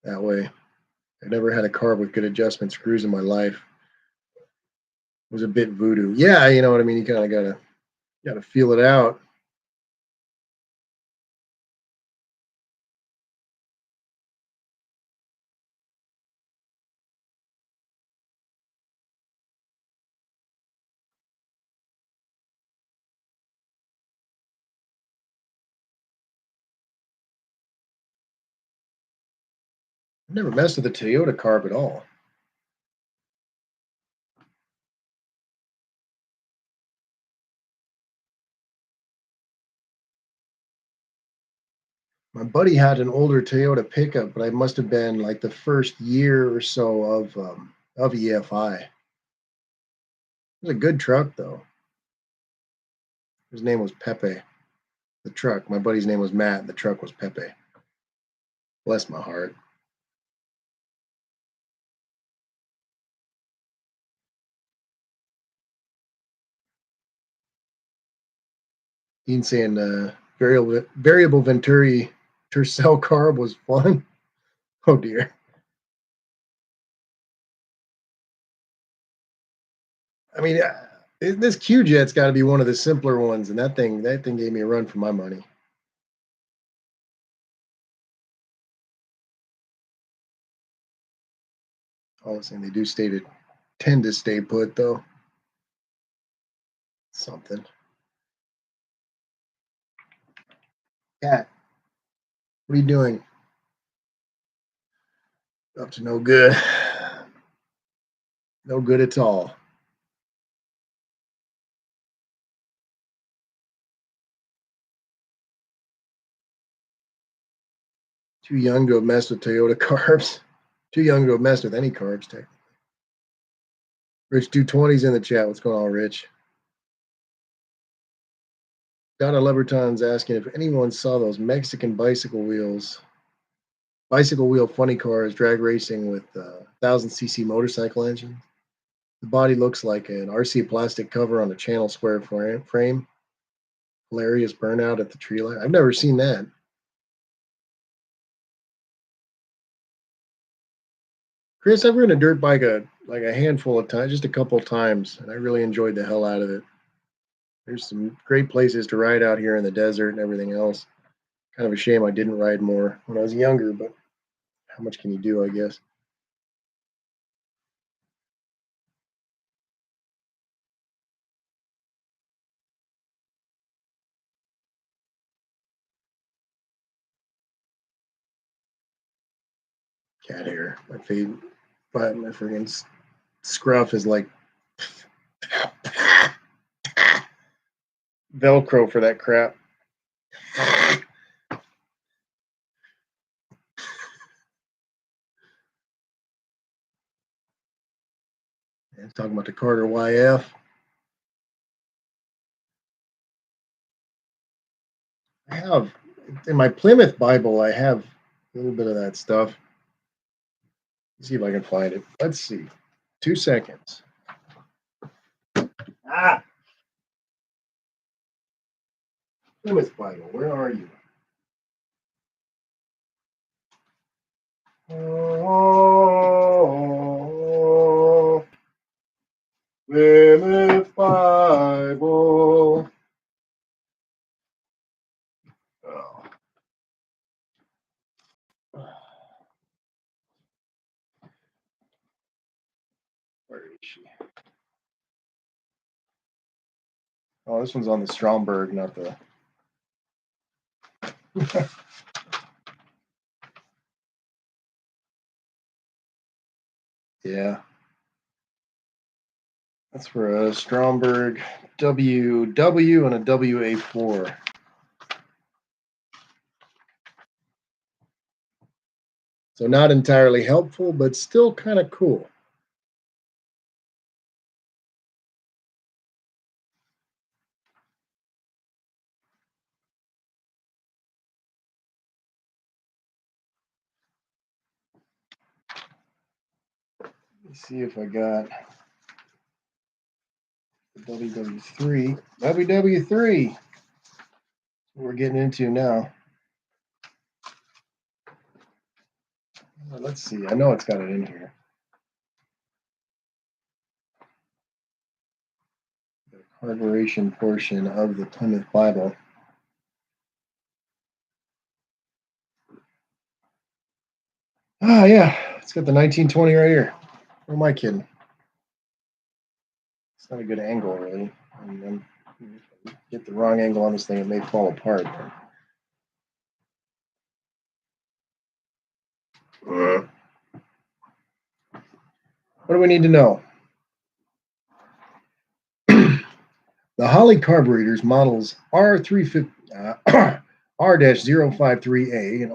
that way. I never had a carb with good adjustment screws in my life. It was a bit voodoo. Yeah, you know what I mean. You kind of gotta feel it out. I've never messed with a Toyota carb at all. My buddy had an older Toyota pickup, but I must have been like the first year or so of EFI. It was a good truck though. His name was Pepe. The truck. My buddy's name was Matt. The truck was Pepe. Bless my heart. Dean saying variable Venturi Tercel carb was fun. Oh dear. I mean, this Q Jet's got to be one of the simpler ones, and that thing gave me a run for my money. All the same, they do tend to stay put though. Something. Cat, what are you doing? Up to no good. No good at all. Too young to have messed with Toyota carbs. Too young to have messed with any carbs, technically. Rich 220's in the chat. What's going on, Rich? Donna Leberton's asking if anyone saw those Mexican bicycle wheel funny cars drag racing with 1000cc motorcycle engine. The body looks like an RC plastic cover on a channel square frame. Hilarious burnout at the tree line. I've never seen that. Chris, I've ridden a dirt bike like a handful of times, just a couple of times, and I really enjoyed the hell out of it. There's some great places to ride out here in the desert and everything else. Kind of a shame I didn't ride more when I was younger, but how much can you do, I guess? Cat hair. My favorite, but my freaking scruff is like Velcro for that crap. And talking about the Carter YF. I have in my Plymouth Bible, I have a little bit of that stuff. Let's see if I can find it. Let's see. 2 seconds. Ah, Plymouth Bible, where are you? Oh, Plymouth Bible. Oh. Where is she? Oh, this one's on the Stromberg, not the. Yeah. That's for a Stromberg WW and a WA4. So not entirely helpful, but still kind of cool. Let me see if I got the WW3. WW3. We're getting into now. Let's see. I know it's got it in here. The carburation portion of the Plymouth Bible. Ah, yeah. It's got the 1920 right here. Who am I kidding? It's not a good angle, really. And then get the wrong angle on this thing, it may fall apart. What do we need to know? The Holley carburetors models R350, R-053A and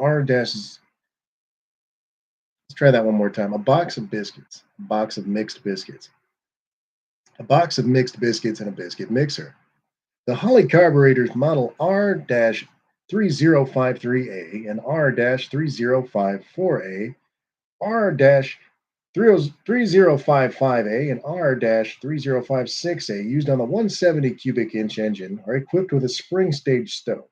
let's try that one more time. A box of biscuits, a box of mixed biscuits, a box of mixed biscuits, and a biscuit mixer. The Holley carburetors model R-3053A and R-3054A, R-3055A, and R-3056A used on the 170 cubic inch engine are equipped with a spring stage stove,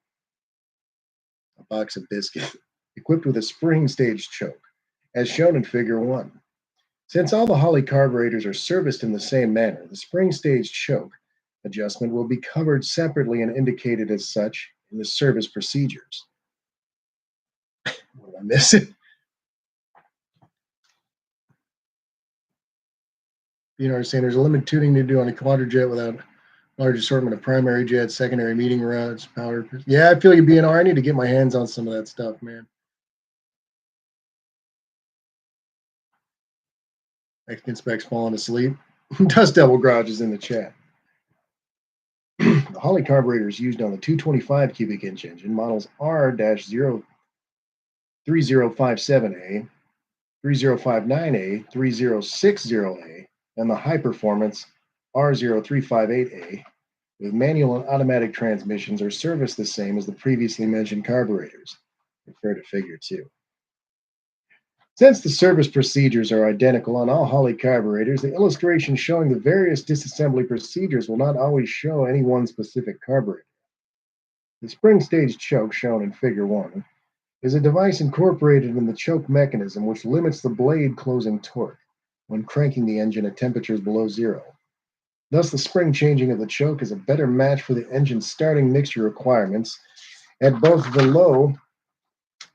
a box of biscuits, equipped with a spring stage choke, as shown in Figure 1. Since all the Holley carburetors are serviced in the same manner, the spring stage choke adjustment will be covered separately and indicated as such in the service procedures. What did I miss? You know, what I'm saying there's a limited tuning to do on a quadrijet without large assortment of primary jets, secondary meeting rods, power. Yeah, I feel you, BNR. I need to get my hands on some of that stuff, man. Mexican Specs falling asleep. Dust Devil Garage is in the chat. The Holley carburetors used on the 225 cubic inch engine models R-3057A, 3059A, 3060A, and the high performance R0358A with manual and automatic transmissions are serviced the same as the previously mentioned carburetors. Refer to Figure 2. Since the service procedures are identical on all Holley carburetors, the illustration showing the various disassembly procedures will not always show any one specific carburetor. The spring stage choke shown in Figure 1 is a device incorporated in the choke mechanism which limits the blade closing torque when cranking the engine at temperatures below zero. Thus, the spring changing of the choke is a better match for the engine's starting mixture requirements at both the low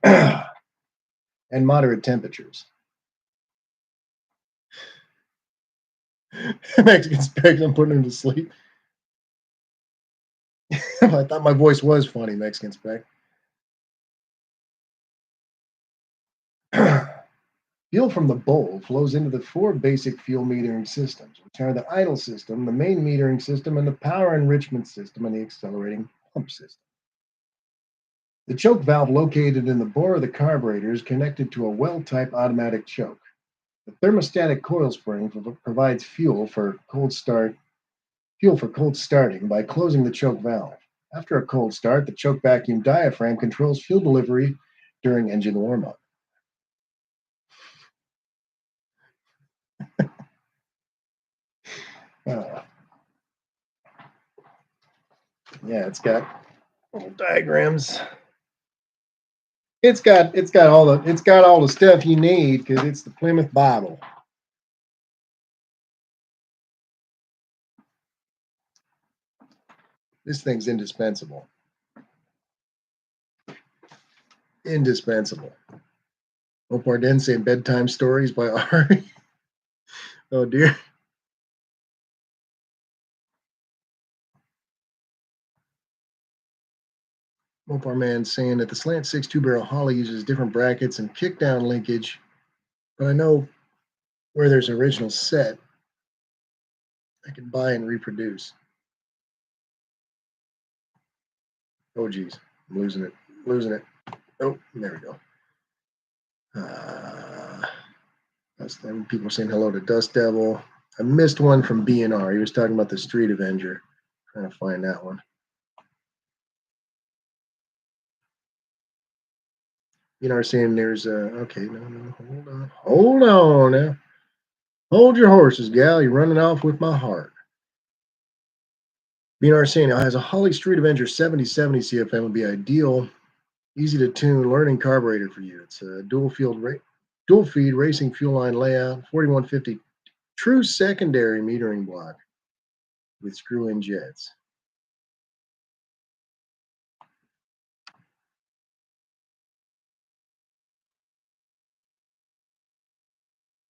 and moderate temperatures. Mexican Specs, I'm putting him to sleep. I thought my voice was funny, Mexican Spec. Fuel from the bowl flows into the four basic fuel metering systems, which are the idle system, the main metering system, and the power enrichment system and the accelerating pump system. The choke valve located in the bore of the carburetor is connected to a well-type automatic choke. The thermostatic coil spring provides fuel for cold starting by closing the choke valve. After a cold start, the choke vacuum diaphragm controls fuel delivery during engine warm-up. Yeah, it's got little diagrams. It's got all the stuff you need because it's the Plymouth Bible. This thing's indispensable. Indispensable. Opardense and Bedtime Stories by Ari. Oh dear. Mopar Man saying that the slant 6 2-barrel Holley uses different brackets and kickdown linkage, but I know where there's an original set I can buy and reproduce. Oh geez, I'm losing it. Oh, there we go. That's them. People saying hello to Dust Devil. I missed one from BNR. He was talking about the Street Avenger. Trying to find that one. BNR saying there's okay, no, hold on now. Hold your horses, gal. You're running off with my heart. BNR saying it has a Holley Street Avenger 7070 CFM would be ideal. Easy to tune, learning carburetor for you. It's a dual feed racing fuel line layout, 4150 true secondary metering block with screw-in jets.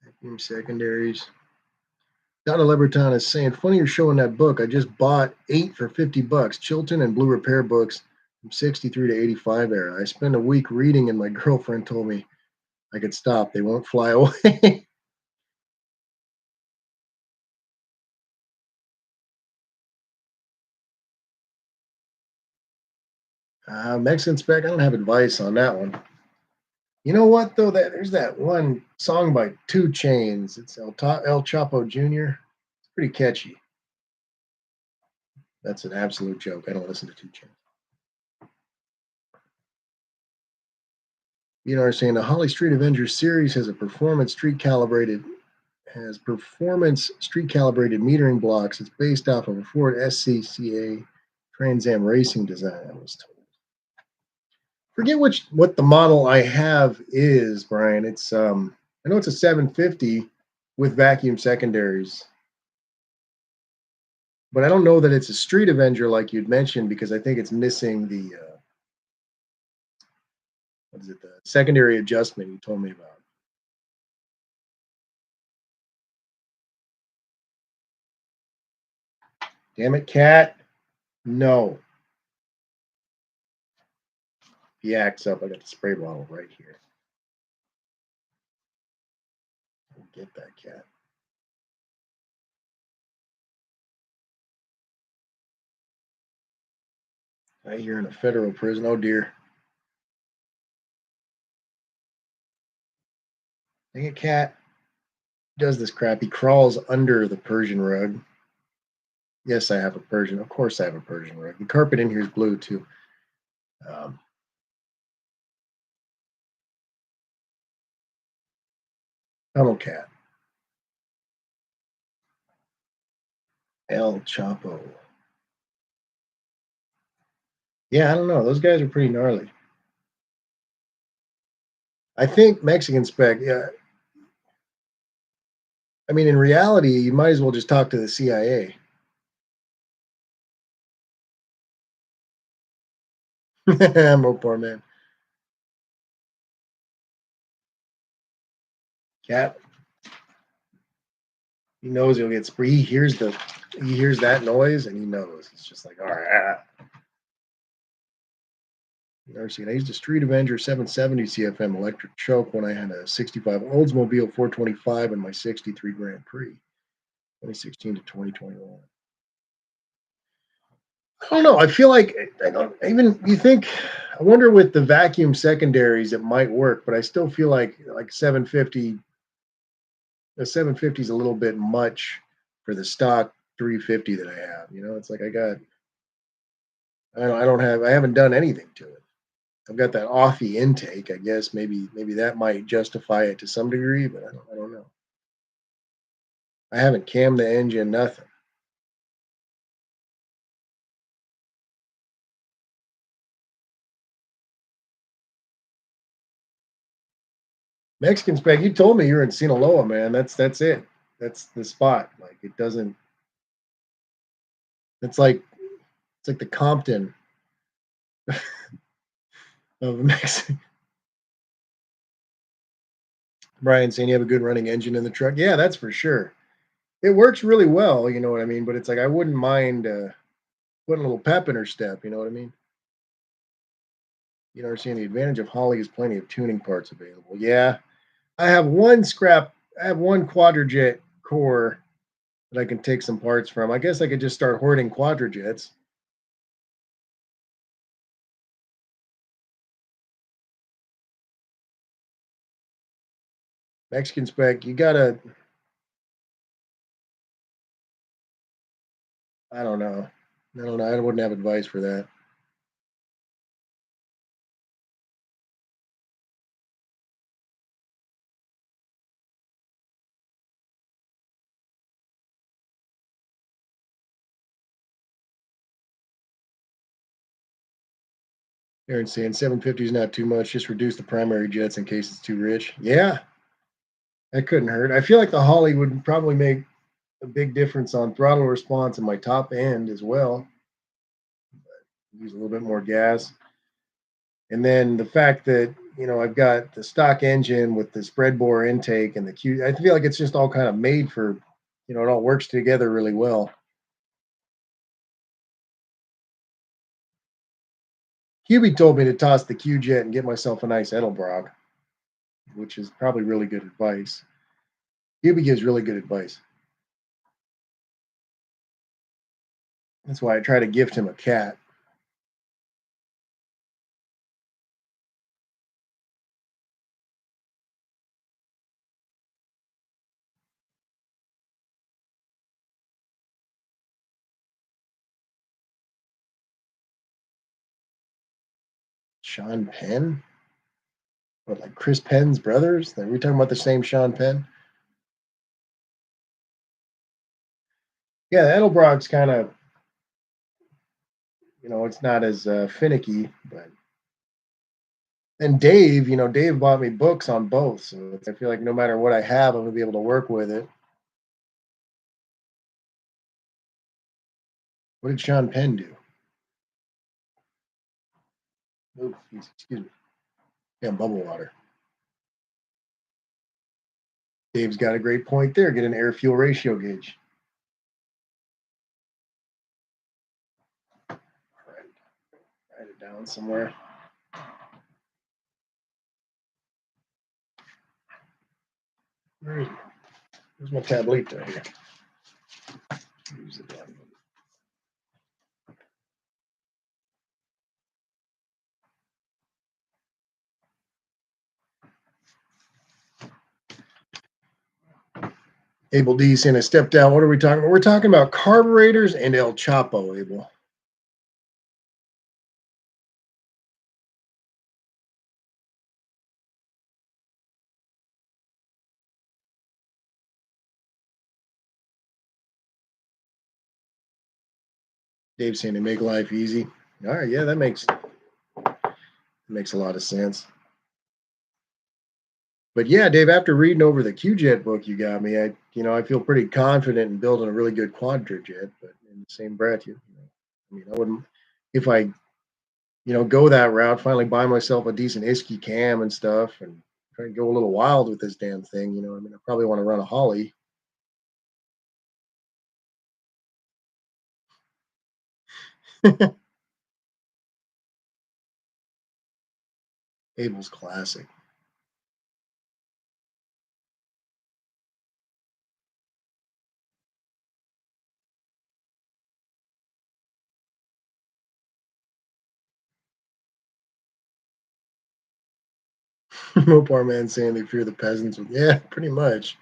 Vacuum secondaries. Donna Leberton is saying, funny you're showing that book. I just bought 8 for $50. Chilton and Blue Repair books from 63 to 85 era. I spent a week reading and my girlfriend told me I could stop. They won't fly away. Mexican spec. I don't have advice on that one. You know what though? There's that one song by Two Chains. It's El Chapo Jr. It's pretty catchy. That's an absolute joke. I don't listen to Two Chains. You know, are saying the Holly Street Avengers series has performance street calibrated metering blocks. It's based off of a Ford SCCA Trans Am racing design. I was told. Forget what the model I have is, Brian. It's I know it's a 750 with vacuum secondaries, but I don't know that it's a Street Avenger like you'd mentioned because I think it's missing the what is it, the secondary adjustment you told me about. Damn it, cat. No. He acts up. I got the spray bottle right here. Get that cat. Right here in a federal prison. Oh dear. Dang it, cat. Does this crap. He crawls under the Persian rug. Yes, I have a Persian. Of course, I have a Persian rug. The carpet in here is blue too. Um, Tunnel cat. El Chapo. Yeah, I don't know. Those guys are pretty gnarly. I think Mexican spec. Yeah, I mean, in reality, you might as well just talk to the CIA. I'm a poor man. Cat. He knows he'll get spree. He hears that noise and he knows. It's just like, all right. Never seen. I used a Street Avenger 770 CFM electric choke when I had a 65 Oldsmobile 425 in my 63 Grand Prix, 2016 to 2021. I don't know. I feel like I don't even. You think? I wonder with the vacuum secondaries it might work, but I still feel like 750. The 750 is a little bit much for the stock 350 that I have. You know, it's like I don't have. I haven't done anything to it. I've got that offy intake. I guess maybe that might justify it to some degree, but I don't know. I haven't cammed the engine, nothing. Mexican spec. You told me you were in Sinaloa, man. That's it. That's the spot. Like it doesn't. It's like it's like the Compton of Mexico. Brian saying you have a good running engine in the truck. Yeah, that's for sure. It works really well. You know what I mean. But it's like I wouldn't mind putting a little pep in her step. You know what I mean. You know, we're seeing the advantage of Holly is plenty of tuning parts available. Yeah, I have one scrap. I have one quadrajet core that I can take some parts from. I guess I could just start hoarding quadrajets. Mexican spec, you gotta. I don't know. I don't know. I wouldn't have advice for that. Aaron's saying 750 is not too much. Just reduce the primary jets in case it's too rich. Yeah, that couldn't hurt. I feel like the Holly would probably make a big difference on throttle response in my top end as well. Use a little bit more gas. And then the fact that, I've got the stock engine with the spread bore intake and the Q, I feel like it's just all kind of made for, it all works together really well. Hubie told me to toss the Q jet and get myself a nice Edelbrock, which is probably really good advice. Hubie gives really good advice. That's why I try to gift him a cat. Sean Penn? What, like Chris Penn's brothers? Are we talking about the same Sean Penn? Yeah, Edelbrock's kind of, it's not as finicky, but and Dave, Dave bought me books on both, so I feel like no matter what I have, I'm gonna be able to work with it. What did Sean Penn do? Oh, excuse me. Yeah, bubble water. Dave's got a great point there. Get an air fuel ratio gauge. All right, write it down somewhere. Where is it? Where's my tablita here? Use it. Abel D saying I stepped out. What are we talking about? We're talking about carburetors and El Chapo, Abel. Dave saying they make life easy. All right, yeah, that makes a lot of sense. But yeah, Dave, after reading over the QJet book you got me, I feel pretty confident in building a really good quadrijet. But in the same breath, I mean, I wouldn't if I, go that route. Finally, buy myself a decent Isky cam and stuff, and try and go a little wild with this damn thing. I mean, I probably want to run a Holly. Abel's classic. Mopar man saying they fear the peasants. Yeah, pretty much.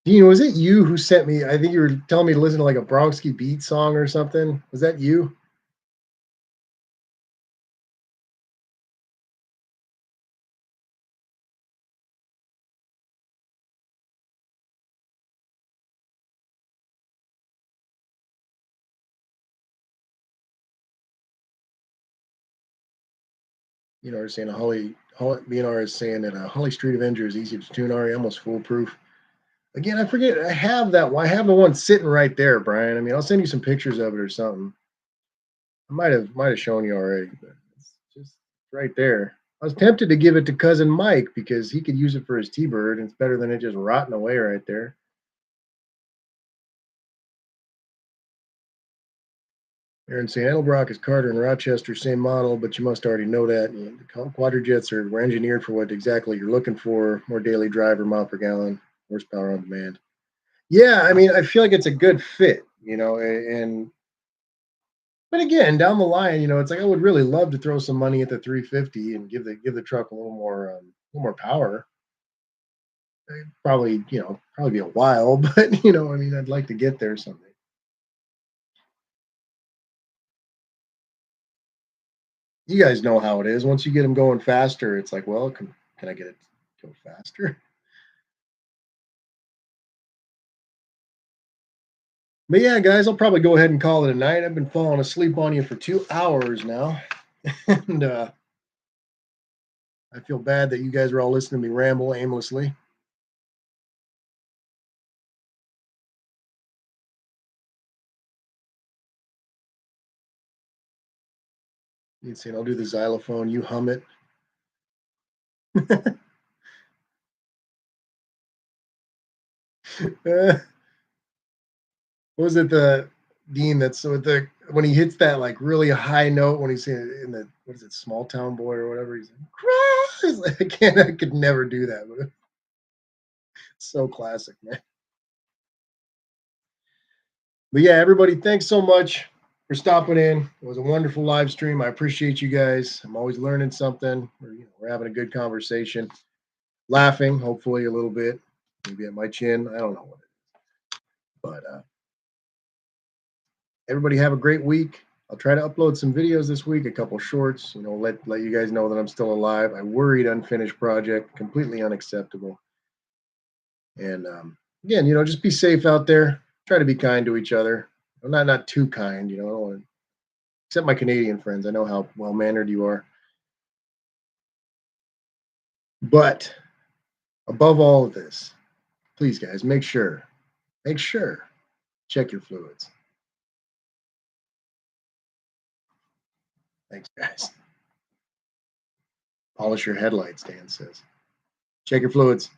Dean, was it you who sent me? I think you were telling me to listen to like a Bronski Beat song or something. Was that you? Is saying a Holly BNR is saying that a Holly Street Avenger is easy to tune. Ari almost foolproof. Again, I forget. I have that one. I have the one sitting right there, Brian. I mean, I'll send you some pictures of it or something. I might have shown you already, but it's just right there. I was tempted to give it to cousin Mike because he could use it for his T-bird, and it's better than it just rotting away right there. Aaron saying Edelbrock is Carter and Rochester, same model, but you must already know that. The quadrujets were engineered for what exactly you're looking for: more daily driver mile per gallon, horsepower on demand. Yeah, I mean, I feel like it's a good fit, and but again, down the line, it's like I would really love to throw some money at the 350 and give the truck a little more power. Probably, probably be a while, but I mean, I'd like to get there someday. You guys know how it is. Once you get them going faster, it's like, well, can I get it to go faster? But yeah, guys, I'll probably go ahead and call it a night. I've been falling asleep on you for 2 hours now, and I feel bad that you guys are all listening to me ramble aimlessly. You saying I'll do the xylophone, you hum it. uh, what was it, the Dean? That's with the when he hits that like really high note when he's in the what is it, small town boy or whatever, he's like, "Cries!" Like, I could never do that, but it's so classic, man. But yeah, everybody, thanks so much for stopping in. It was a wonderful live stream. I appreciate you guys. I'm always learning something. We're having a good conversation, laughing, hopefully a little bit, maybe at my chin. I don't know what it is. But everybody have a great week. I'll try to upload some videos this week, a couple shorts, let you guys know that I'm still alive. I worried unfinished project, completely unacceptable. And again, just be safe out there. Try to be kind to each other. I'm not too kind, I don't wanna, except my Canadian friends. I know how well mannered you are. But above all of this, please guys, make sure, check your fluids. Thanks, guys. Polish your headlights, Dan says. Check your fluids.